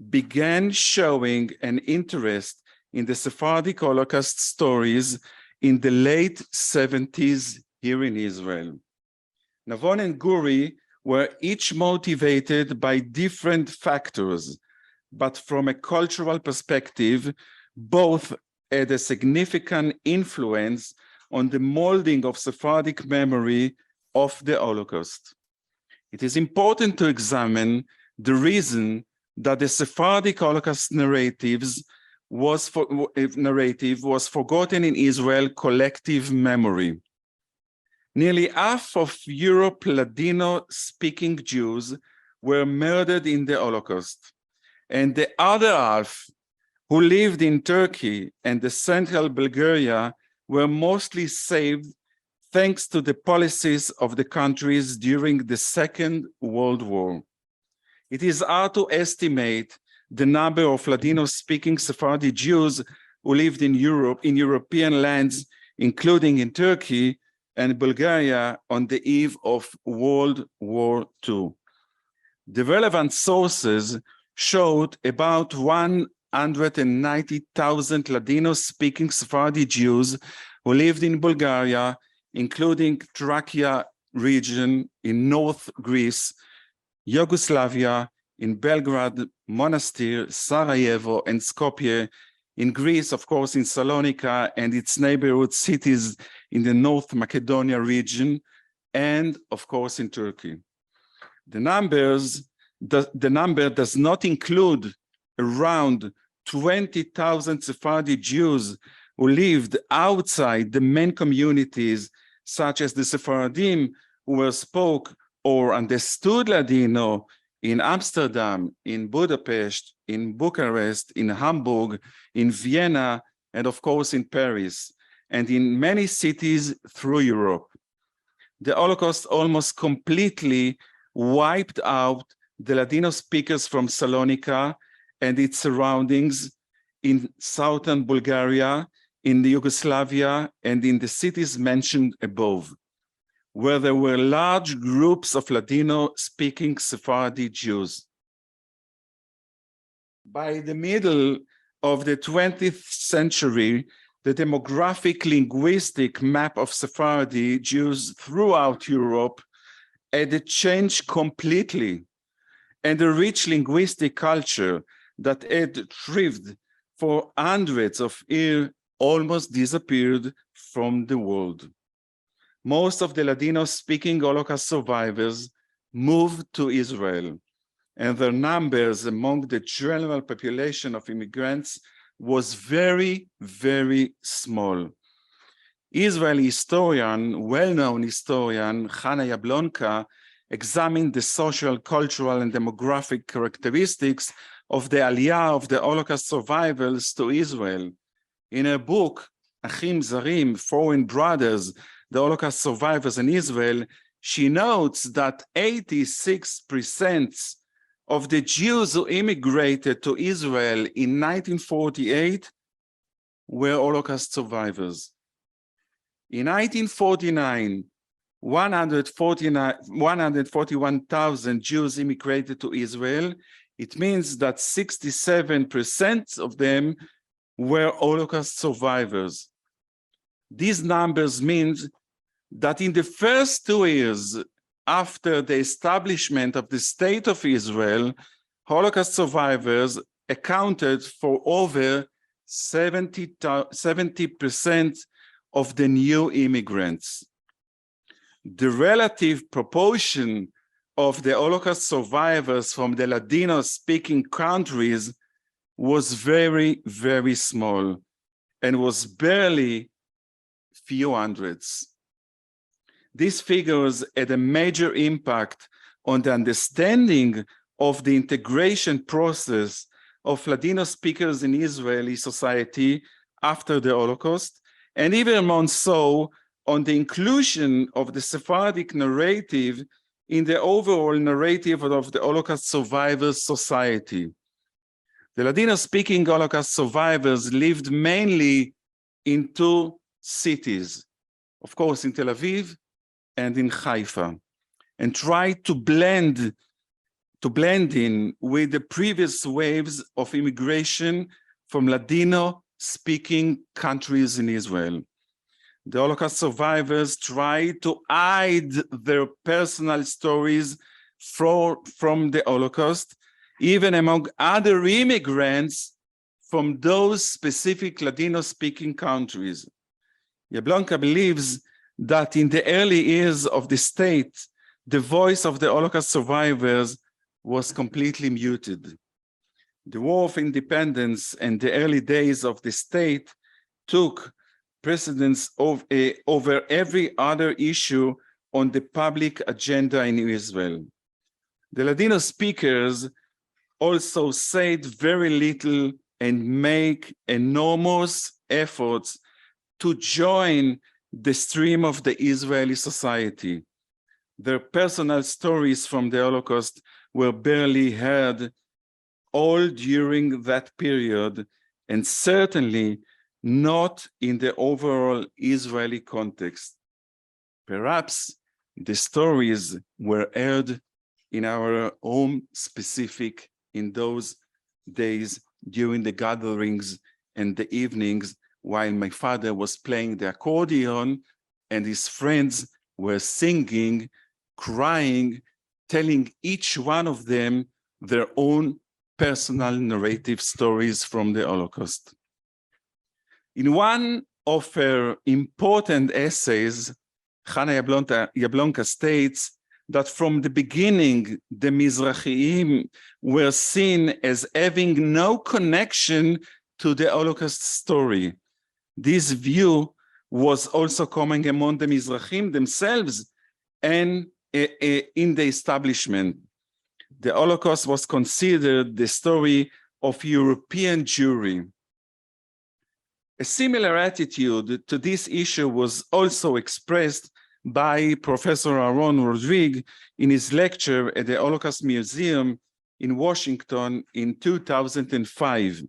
began showing an interest in the Sephardic Holocaust stories in the late 70s here in Israel. Navon and Guri were each motivated by different factors, but from a cultural perspective, both had a significant influence on the molding of Sephardic memory of the Holocaust. It is important to examine the reason that the Sephardic Holocaust narrative was forgotten in Israel collective memory. Nearly half of Europe Ladino-speaking Jews were murdered in the Holocaust, and the other half, who lived in Turkey and the central Bulgaria, were mostly saved thanks to the policies of the countries during the Second World War. It is hard to estimate the number of Ladino-speaking Sephardi Jews who lived in Europe, in European lands, including in Turkey and Bulgaria on the eve of World War II. The relevant sources showed about 190,000 Ladino-speaking Sephardi Jews who lived in Bulgaria, including Thracia region in North Greece, Yugoslavia, in Belgrade, Monastir, Sarajevo, and Skopje, in Greece, of course, in Salonika and its neighborhood cities in the North Macedonia region, and of course in Turkey. The number does not include around 20,000 Sephardi Jews who lived outside the main communities, such as the Sephardim who spoke or understood Ladino in Amsterdam, in Budapest, in Bucharest, in Hamburg, in Vienna, and of course in Paris, and in many cities through Europe. The Holocaust almost completely wiped out the Ladino speakers from Salonika and its surroundings in southern Bulgaria, in the Yugoslavia, and in the cities mentioned above, where there were large groups of Ladino-speaking Sephardi Jews. By the middle of the 20th century, the demographic linguistic map of Sephardi Jews throughout Europe had changed completely, and the rich linguistic culture that had thrived for hundreds of years almost disappeared from the world. Most of the Ladino-speaking Holocaust survivors moved to Israel, and their numbers among the general population of immigrants was very, very small. Israeli historian, well-known historian, Hannah Yablonka, examined the social, cultural, and demographic characteristics of the Aliyah of the Holocaust survivors to Israel. In her book, Achim Zarim, Foreign Brothers, the Holocaust survivors in Israel, she notes that 86% of the Jews who immigrated to Israel in 1948 were Holocaust survivors. In 1949, 141,000 Jews immigrated to Israel. It means that 67% of them were Holocaust survivors. These numbers mean that in the first 2 years after the establishment of the State of Israel, Holocaust survivors accounted for over 70% of the new immigrants. The relative proportion of the Holocaust survivors from the Ladino-speaking countries was very, very small and was barely few hundreds. These figures had a major impact on the understanding of the integration process of Ladino speakers in Israeli society after the Holocaust, and even more so on the inclusion of the Sephardic narrative in the overall narrative of the Holocaust survivors society. The Ladino-speaking Holocaust survivors lived mainly in 2 cities, of course in Tel Aviv and in Haifa, and tried to blend in with the previous waves of immigration from Ladino-speaking countries in Israel. The Holocaust survivors tried to hide their personal stories from the Holocaust, even among other immigrants from those specific Ladino-speaking countries. Jablonka believes that in the early years of the state, the voice of the Holocaust survivors was completely muted. The War of Independence and the early days of the state took precedence over every other issue on the public agenda in Israel. The Ladino speakers also said very little and make enormous efforts to join the stream of the Israeli society. Their personal stories from the Holocaust were barely heard all during that period, and certainly not in the overall Israeli context. Perhaps the stories were heard in our home specific in those days during the gatherings and the evenings while my father was playing the accordion and his friends were singing, crying, telling each one of them their own personal narrative stories from the Holocaust. In one of her important essays, Hannah Jablonka states that from the beginning, the Mizrahiim were seen as having no connection to the Holocaust story. This view was also common among the Mizrahim themselves and in the establishment. The Holocaust was considered the story of European Jewry. A similar attitude to this issue was also expressed by Professor Aaron Rodrigue in his lecture at the Holocaust Museum in Washington in 2005.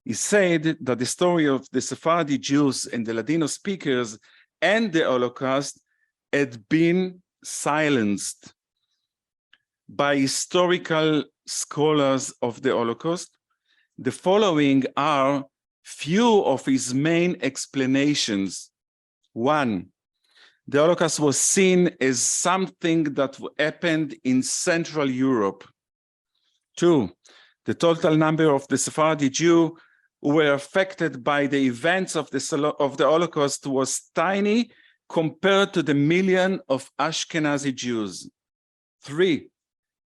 He said that the story of the Sephardi Jews and the Ladino speakers and the Holocaust had been silenced by historical scholars of the Holocaust. The following are few of his main explanations. 1, the Holocaust was seen as something that happened in Central Europe. 2, the total number of the Sephardi Jews who were affected by the events of the Holocaust was tiny compared to the million of Ashkenazi Jews. 3,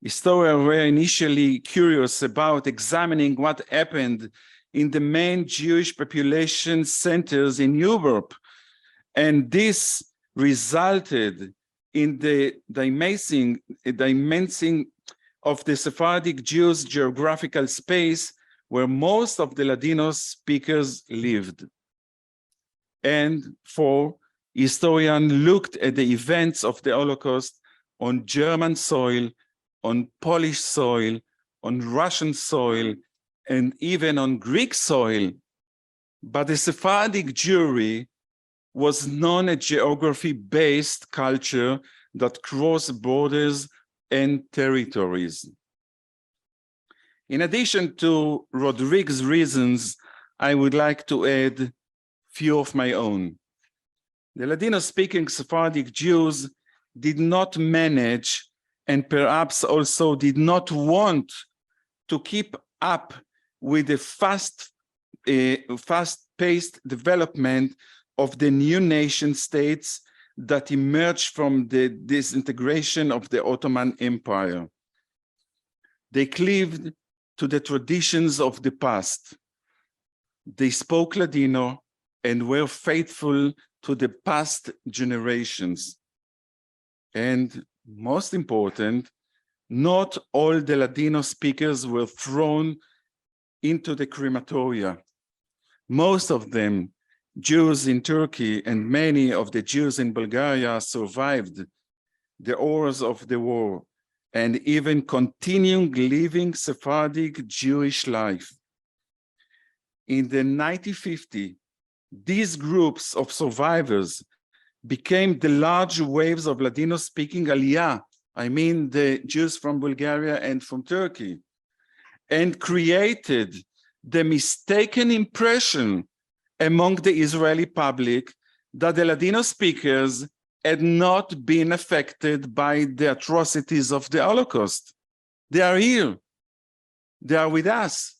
historians were initially curious about examining what happened in the main Jewish population centers in Europe, and this resulted in the dimensioning of the Sephardic Jews' geographical space where most of the Ladino speakers lived. And 4, historians looked at the events of the Holocaust on German soil, on Polish soil, on Russian soil, and even on Greek soil, but the Sephardic Jewry was not a geography-based culture that crossed borders and territories. In addition to Rodriguez's reasons, I would like to add few of my own. The Ladino-speaking Sephardic Jews did not manage, and perhaps also did not want, to keep up with the fast-paced development of the new nation states that emerged from the disintegration of the Ottoman Empire. They cleaved to the traditions of the past. They spoke Ladino and were faithful to the past generations. And most important, not all the Ladino speakers were thrown into the crematoria. Most of them, Jews in Turkey and many of the Jews in Bulgaria, survived the horrors of the war and even continuing living Sephardic Jewish life. In the 1950s, these groups of survivors became the large waves of Ladino-speaking Aliyah, I mean the Jews from Bulgaria and from Turkey, and created the mistaken impression among the Israeli public that the Ladino speakers had not been affected by the atrocities of the Holocaust. They are here. They are with us.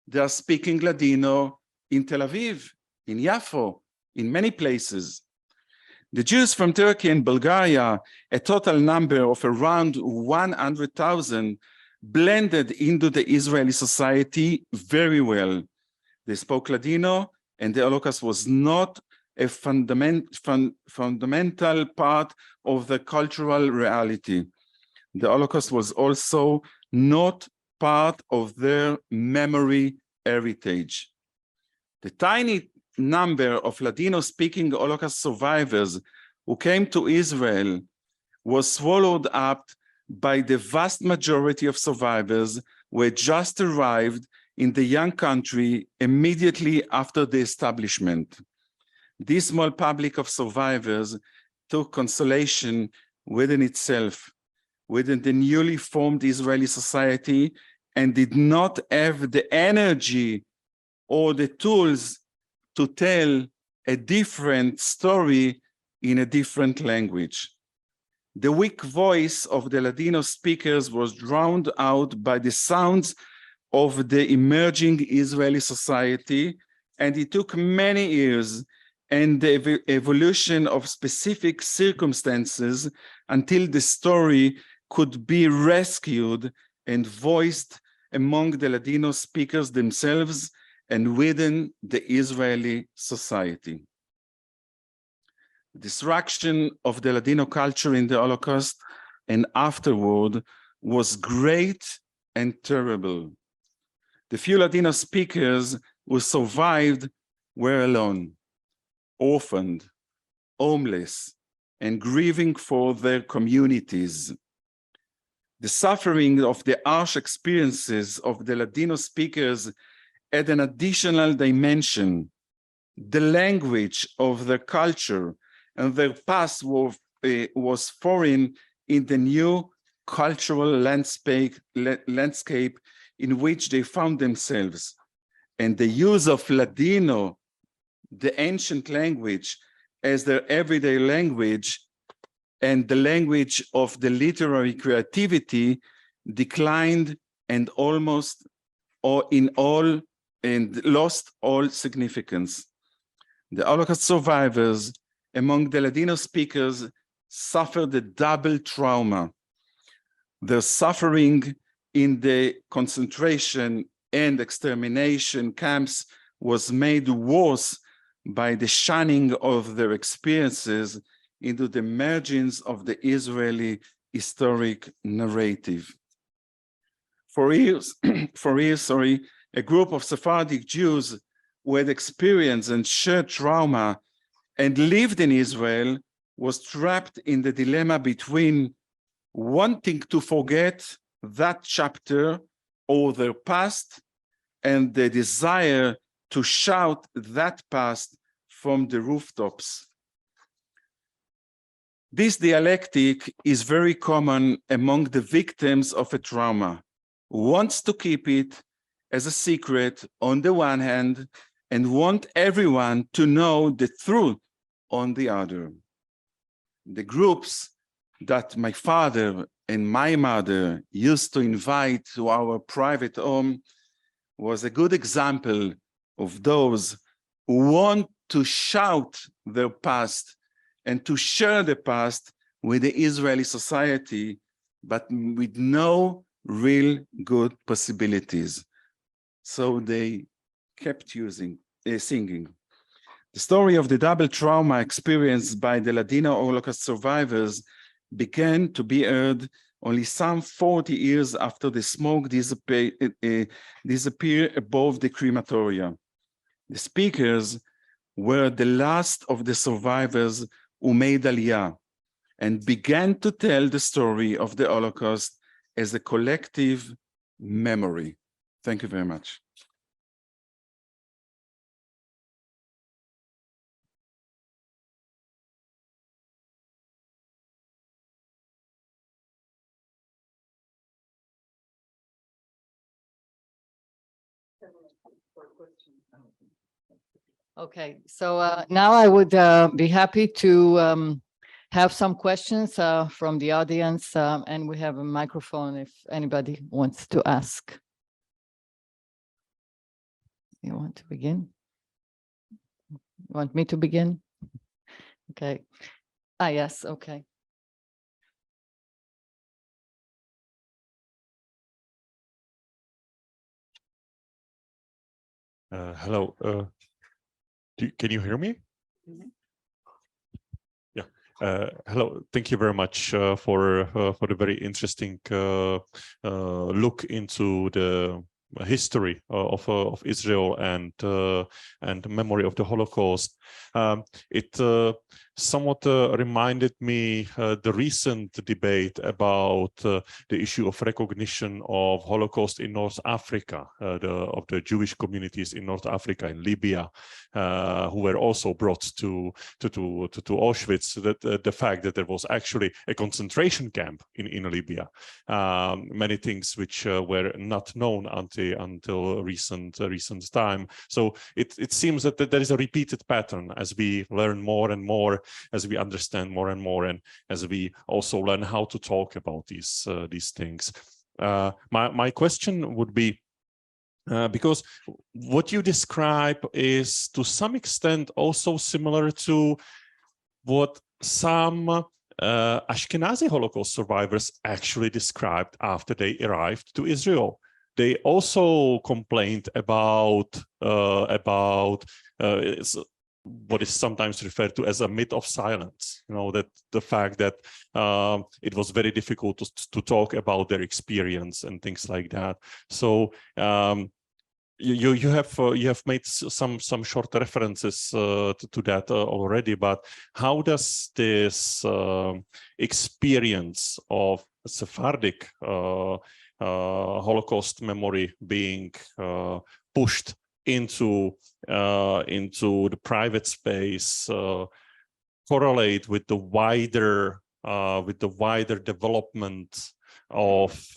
They are speaking Ladino in Tel Aviv, in Yafo, in many places. The Jews from Turkey and Bulgaria, a total number of around 100,000, blended into the Israeli society very well. They spoke Ladino, and the Holocaust was not a fundamental part of the cultural reality. The Holocaust was also not part of their memory heritage. The tiny number of Ladino-speaking Holocaust survivors who came to Israel was swallowed up by the vast majority of survivors who had just arrived in the young country immediately after the establishment. This small public of survivors took consolation within itself, within the newly formed Israeli society, and did not have the energy or the tools to tell a different story in a different language. The weak voice of the Ladino speakers was drowned out by the sounds of the emerging Israeli society, and it took many years and the evolution of specific circumstances until the story could be rescued and voiced among the Ladino speakers themselves and within the Israeli society. The destruction of the Ladino culture in the Holocaust and afterward was great and terrible. The few Ladino speakers who survived were alone, orphaned, homeless, and grieving for their communities. The suffering of the harsh experiences of the Ladino speakers had an additional dimension. The language of their culture and their past was foreign in the new cultural landscape in which they found themselves. And the use of Ladino, the ancient language, as their everyday language and the language of the literary creativity declined and almost lost all significance. The Holocaust survivors among the Ladino speakers suffered a double trauma. Their suffering in the concentration and extermination camps was made worse by the shunning of their experiences into the margins of the Israeli historic narrative. For years, a group of Sephardic Jews who had experienced and shared trauma and lived in Israel was trapped in the dilemma between wanting to forget that chapter over their past and the desire to shout that past from the rooftops. This dialectic is very common among the victims of a trauma, who wants to keep it as a secret on the one hand and want everyone to know the truth on the other. The groups that my father and my mother used to invite to our private home was a good example of those who want to shout their past and to share the past with the Israeli society, but with no real good possibilities. So they kept singing. The story of the double trauma experienced by the Ladino Holocaust survivors began to be heard only some 40 years after the smoke disappeared above the crematoria. The speakers were the last of the survivors who made Aliyah and began to tell the story of the Holocaust as a collective memory. Thank you very much. Okay, so now I would be happy to have some questions from the audience, and we have a microphone if anybody wants to ask. You want to begin? You want me to begin? Okay. Yes, okay. Hello. Can you hear me? Mhm. Yeah. Hello. Thank you very much for the very interesting look into the history of Israel and the memory of the Holocaust. It somewhat reminded me the recent debate about the issue of recognition of Holocaust in North Africa, of the Jewish communities in North Africa, in Libya, who were also brought to Auschwitz. That the fact that there was actually a concentration camp in Libya, many things which were not known until recent time. So it seems that there is a repeated pattern as we learn more and more, as we understand more and more, and as we also learn how to talk about these things. My question would be, because what you describe is to some extent also similar to what some Ashkenazi Holocaust survivors actually described after they arrived to Israel. They also complained about what is sometimes referred to as a myth of silence. You know, that the fact that it was very difficult to talk about their experience and things like that. So you have made some short references to that already, but how does this experience of Sephardic Holocaust memory being pushed into the private space correlate with the wider development of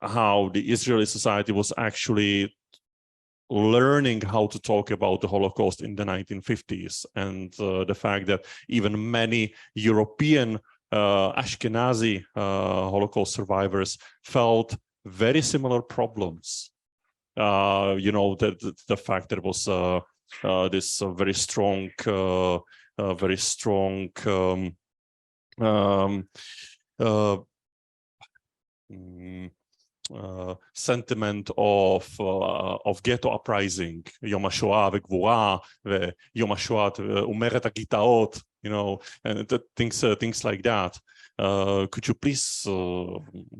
how the Israeli society was actually learning how to talk about the Holocaust in the 1950s, and the fact that even many European Ashkenazi Holocaust survivors felt very similar problems. You know, the fact that it was this very strong sentiment of ghetto uprising, יום השואה וגבורה, ויום השואה ומרד הגטאות, you know, and things like that. Could you please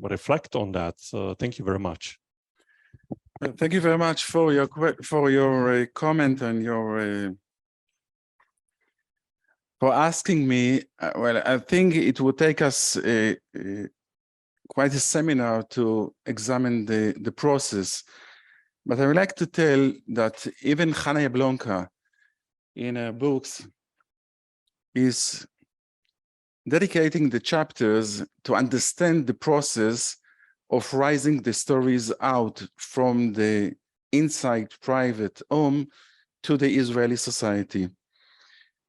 reflect on that? Thank you very much. Thank you very much for your comment and your for asking me. Well, I think it would take us quite a seminar to examine the process. But I would like to tell that even Hannah Jablonka, in her books, is dedicating the chapters to understand the process of rising the stories out from the inside private home to the Israeli society.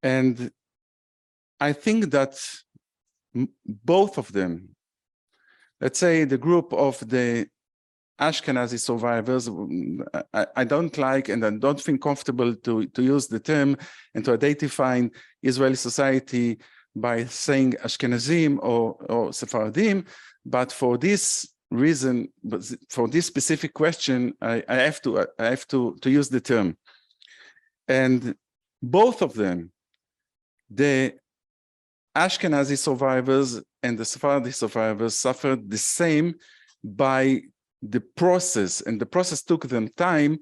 And I think that both of them, let's say the group of the Ashkenazi survivors, I don't like and I don't feel comfortable to use the term and to identify Israeli society by saying Ashkenazim or Sephardim, but for this reason, but for this specific question, I have to use the term. And both of them, the Ashkenazi survivors and the Sephardi survivors, suffered the same by the process, and the process took them time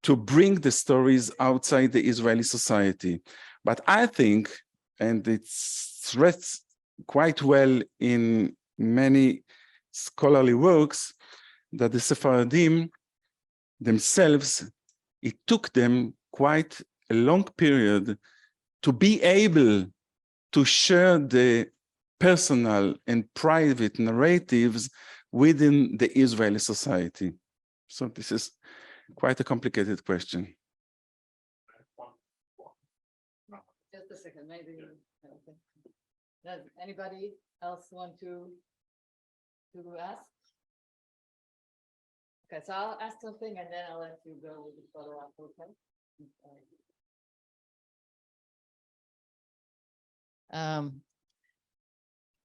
to bring the stories outside the Israeli society. But I think, and it's read quite well in many scholarly works, that the Sephardim themselves, it took them quite a long period to be able to share the personal and private narratives within the Israeli society. So this is quite a complicated question. Just a second, maybe. Okay. Does anybody else want to ask? Okay, so I'll ask something and then I'll let you go with the follow-up, okay?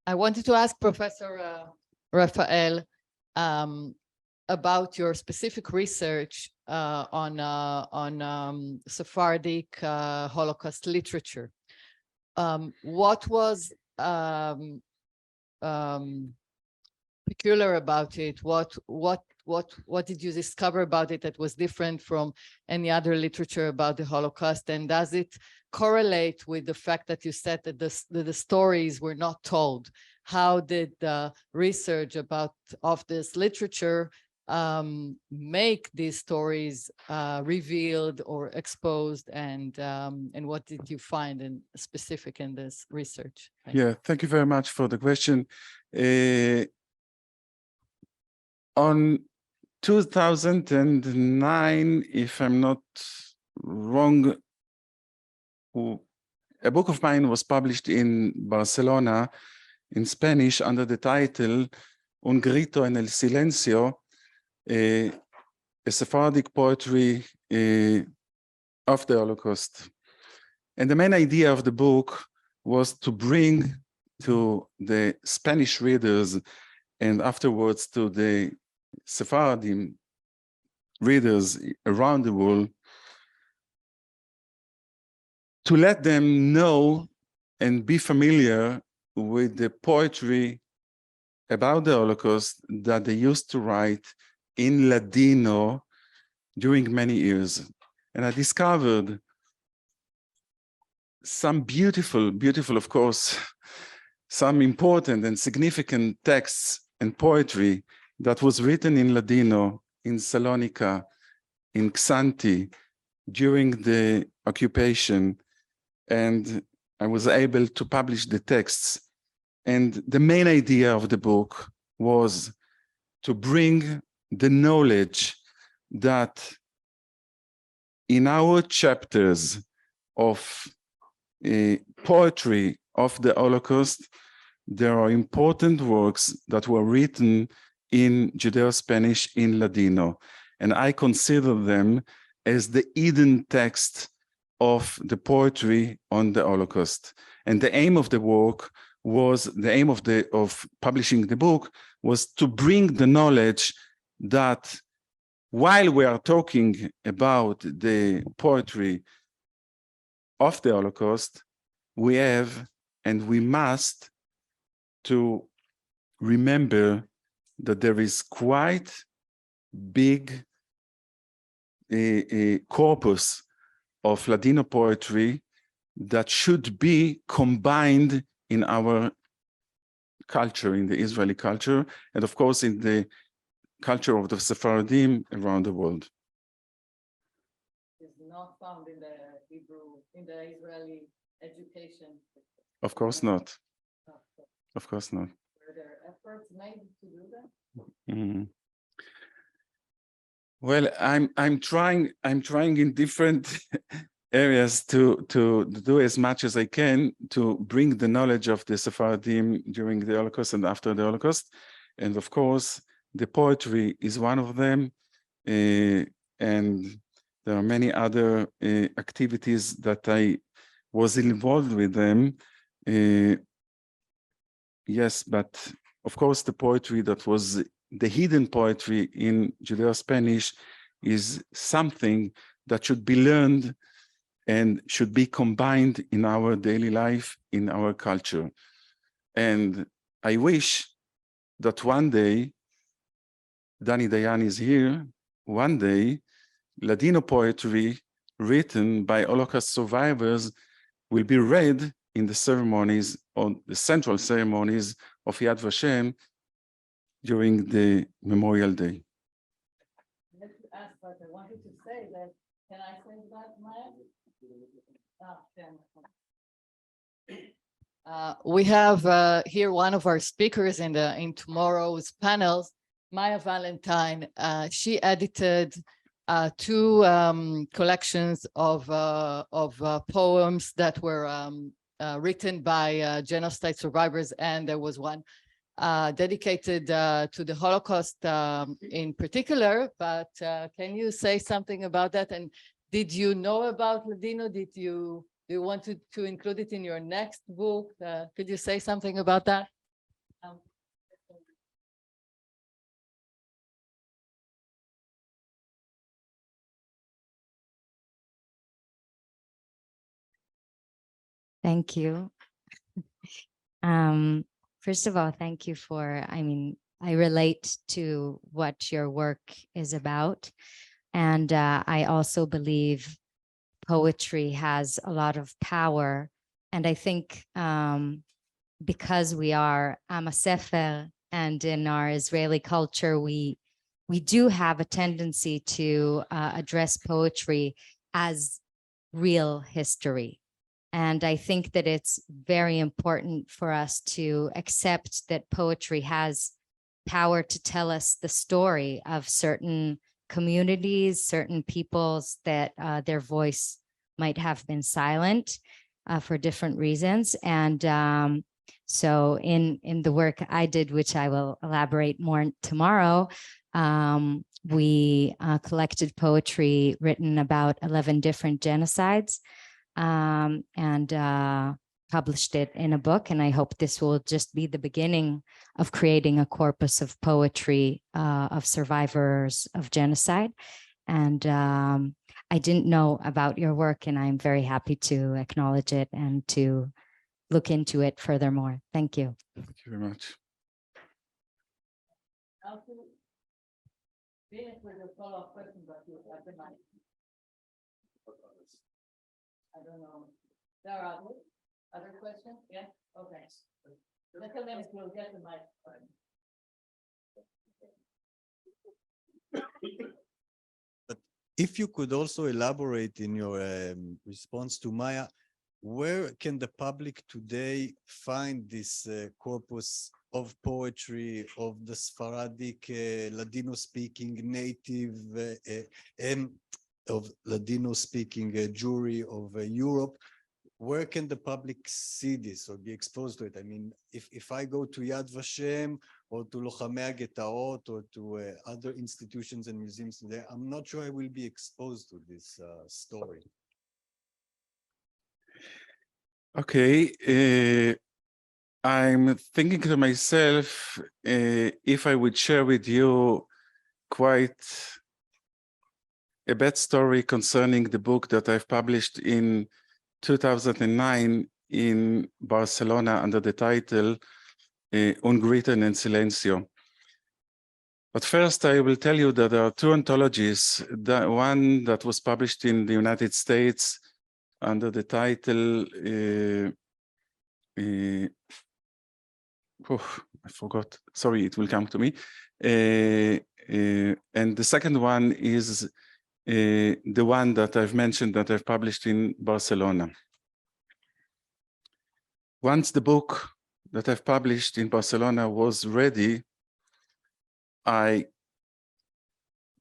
I wanted to ask Professor Raphael about your specific research on Sephardic Holocaust literature. What was peculiar about it? What did you discover about it that was different from any other literature about the Holocaust? And does it correlate with the fact that you said that the stories were not told? How did the research of this literature make these stories revealed or exposed, and what did you find in specific in this research? Thank you very much for the question. On 2009, if I'm not wrong, a book of mine was published in Barcelona in Spanish under the title Un grito en el silencio, a Sephardic poetry of the Holocaust. And the main idea of the book was to bring to the Spanish readers and afterwards to the Sephardim readers around the world, to let them know and be familiar with the poetry about the Holocaust that they used to write in Ladino during many years. And I discovered some beautiful, of course, some important and significant texts and poetry that was written in Ladino, in Salonika, in Xanthi, during the occupation. And I was able to publish the texts. And the main idea of the book was to bring the knowledge that in our chapters of poetry of the Holocaust, there are important works that were written in Judeo-Spanish, in Ladino. And I consider them as the hidden text of the poetry on the Holocaust. And the aim of the work was, the aim of publishing the book was to bring the knowledge that while we are talking about the poetry of the Holocaust, we have and we must to remember that there is quite big a corpus of Ladino poetry that should be combined in our culture, in the Israeli culture, and of course in the culture of the Sephardim around the world. Is not found in the Hebrew, in the Israeli education. Of course not. Oh, Of course not. were there efforts made to do that? Mm. Well, I'm trying in different areas to do as much as I can to bring the knowledge of the Sephardim during the Holocaust and after the Holocaust. And of course, the poetry is one of them. And there are many other activities that I was involved with them. Yes, but of course, the poetry that was the hidden poetry in Judeo-Spanish is something that should be learned and should be combined in our daily life, in our culture. And I wish that one day, Danny Dayan is here, one day, Ladino poetry written by Holocaust survivors will be read in the ceremonies, on the central ceremonies of Yad Vashem during the Memorial Day. I had to ask, but I wanted to say that, can I say that, Maya? We have here one of our speakers in tomorrow's panels, Maya Valentine. She edited two collections of poems that were written by genocide survivors, and there was one dedicated to the Holocaust in particular. But can you say something about that? And did you know about Ladino? Do you want to include it in your next book? Could you say something about that? Thank you. First of all, thank you for, I relate to what your work is about. And I also believe poetry has a lot of power. And I think because we are Am HaSefer, and in our Israeli culture, we do have a tendency to address poetry as real history. And I think that it's very important for us to accept that poetry has power to tell us the story of certain communities, certain peoples that their voice might have been silent for different reasons. And so in the work I did, which I will elaborate more tomorrow, we collected poetry written about 11 different genocides. And published it in a book. And I hope this will just be the beginning of creating a corpus of poetry of survivors of genocide. And I didn't know about your work, and I'm very happy to acknowledge it and to look into it furthermore. Thank you. Thank you very much. I don't know. There are other questions? Yeah? Okay. Let them will get the mic. But if you could also elaborate in your response to Maya, where can the public today find this corpus of poetry of the Sephardic Ladino-speaking native of Ladino-speaking Jewry of Europe? Where can the public see this or be exposed to it? I mean, if I go to Yad Vashem or to Lochamei HaGetaot or to other institutions and museums today, I'm not sure I will be exposed to this story. Okay, I'm thinking to myself if I would share with you quite a bad story concerning the book that I've published in 2009 in Barcelona under the title Un Grito en Silencio. But first, I will tell you that there are two anthologies. One that was published in the United States under the title Oh, I forgot. Sorry, it will come to me. And the second one is the one that I've mentioned that I've published in Barcelona. Once the book that I've published in Barcelona was ready, I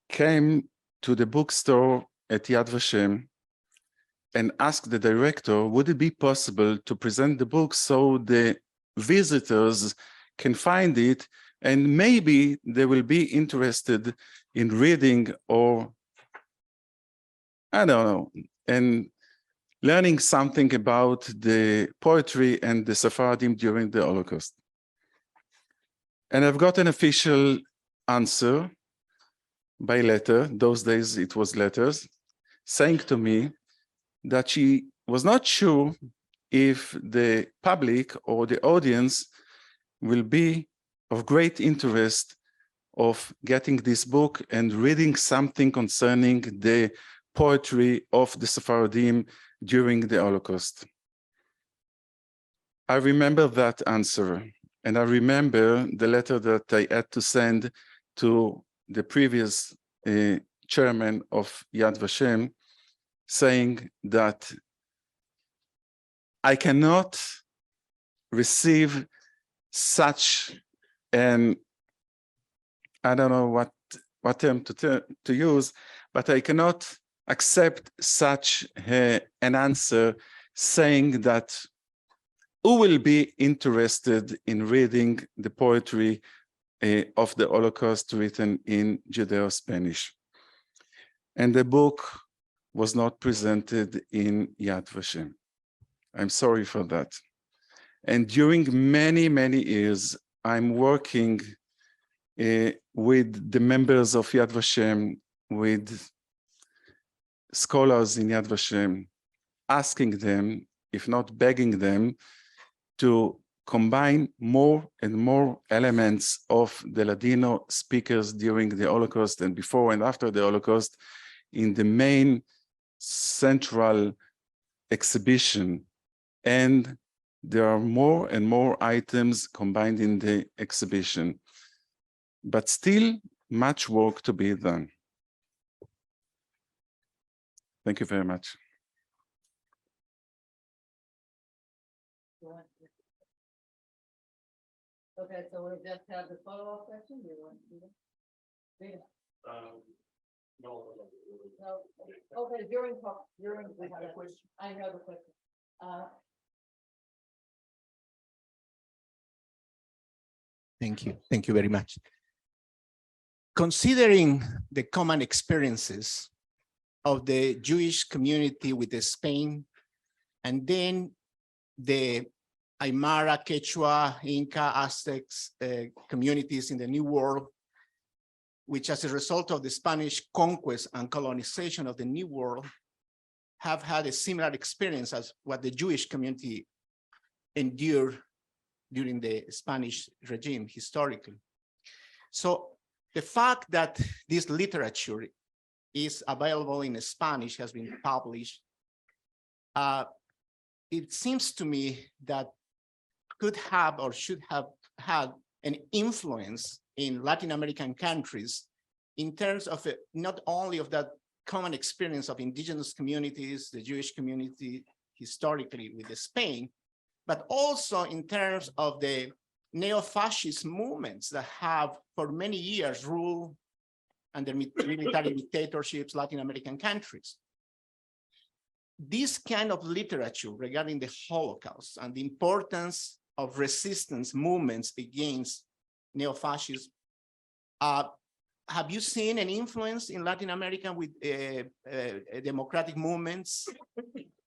came to the bookstore at Yad Vashem and asked the director, would it be possible to present the book so the visitors can find it and maybe they will be interested in reading or, I don't know, and learning something about the poetry and the Sephardim during the Holocaust. And I've got an official answer by letter, those days it was letters, saying to me that she was not sure if the public or the audience will be of great interest of getting this book and reading something concerning the poetry of the Sephardim during the Holocaust. I remember that answer, and I remember the letter that I had to send to the previous chairman of Yad Vashem, saying that I cannot receive such an, I don't know what term to use, but I cannot accept such an answer saying that who will be interested in reading the poetry of the Holocaust written in Judeo-Spanish. And the book was not presented in Yad Vashem. I'm sorry for that. And during many, many years, I'm working with the members of Yad Vashem, with scholars in Yad Vashem, asking them, if not begging them, to combine more and more elements of the Ladino speakers during the Holocaust and before and after the Holocaust in the main central exhibition. And there are more and more items combined in the exhibition, but still much work to be done. Thank you very much. Okay, so we'll just have the follow-up question. Do you want to do that? No. Okay, during we have a question. I have a question. Thank you very much. Considering the common experiences of the Jewish community with Spain, and then the Aymara, Quechua, Inca, Aztecs communities in the New World, which as a result of the Spanish conquest and colonization of the New World, have had a similar experience as what the Jewish community endured during the Spanish regime historically. So the fact that this literature is available in Spanish, has been published, it seems to me that could have or should have had an influence in Latin American countries in terms of not only of that common experience of indigenous communities, the Jewish community historically with Spain, but also in terms of the neo-fascist movements that have for many years ruled under military dictatorships, Latin American countries. This kind of literature regarding the Holocaust and the importance of resistance movements against neo-fascism, have you seen an influence in Latin America with democratic movements?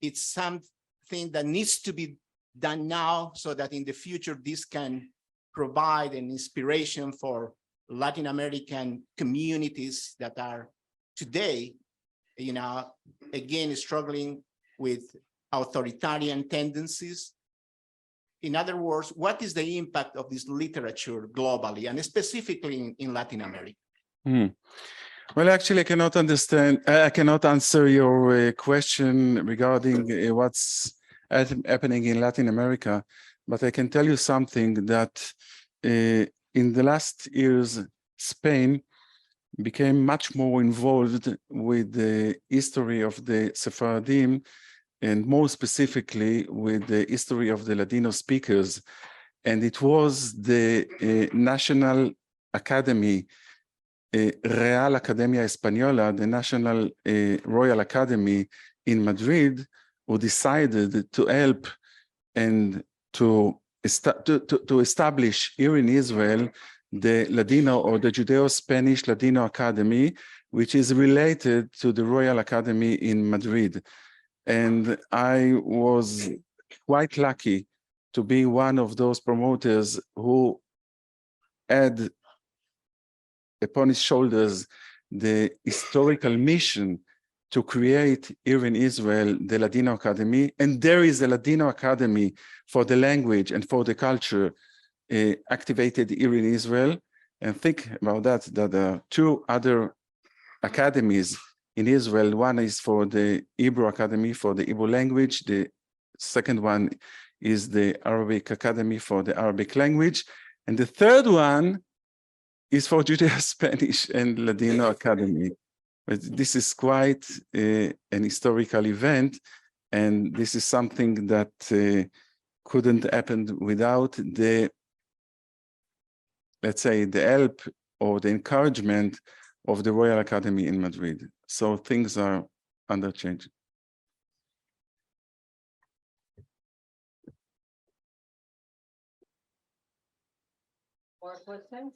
It's something that needs to be done now so that in the future this can provide an inspiration for Latin American communities that are today, again, struggling with authoritarian tendencies. In other words, what is the impact of this literature globally and specifically in Latin America? Well, actually, I cannot answer your question regarding what's happening in Latin America. But I can tell you something that in the last years, Spain became much more involved with the history of the Sephardim, and more specifically with the history of the Ladino speakers. And it was the National Academy, Real Academia Española, the National Royal Academy in Madrid, who decided to help and to establish here in Israel the Ladino or the Judeo-Spanish Ladino Academy, which is related to the Royal Academy in Madrid. And I was quite lucky to be one of those promoters who had upon his shoulders the historical mission to create here in Israel the Ladino Academy. And there is a Ladino Academy for the language and for the culture activated here in Israel. And think about that there are two other academies in Israel. One is for the Hebrew Academy for the Hebrew language. The second one is the Arabic Academy for the Arabic language. And the third one is for Judeo-Spanish and Ladino Academy. But this is quite an historical event. And this is something that couldn't happen without the, let's say, the help or the encouragement of the Royal Academy in Madrid. So things are under change. More questions?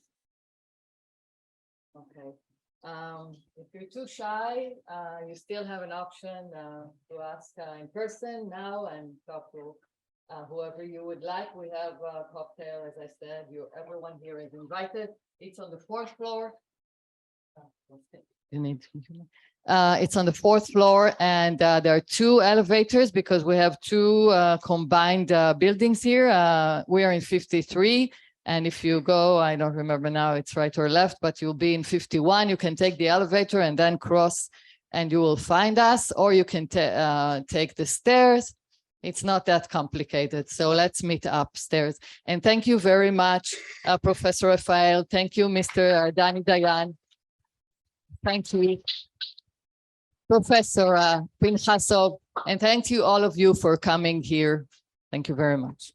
Okay. If you're too shy, you still have an option to ask in person now and talk to whoever you would like. We have a cocktail, as I said. Everyone here is invited. It's on the 4th floor. It's on the 4th floor, and there are 2 elevators because we have 2 combined buildings here. We are in 53. And if you go, I don't remember now, it's right or left, but you'll be in 51. You can take the elevator and then cross and you will find us, or you can take the stairs. It's not that complicated. So let's meet upstairs. And thank you very much, Professor Rafael. Thank you, Mr. Dani Dayan. Thank you, Professor Pinchasov. And thank you all of you for coming here. Thank you very much.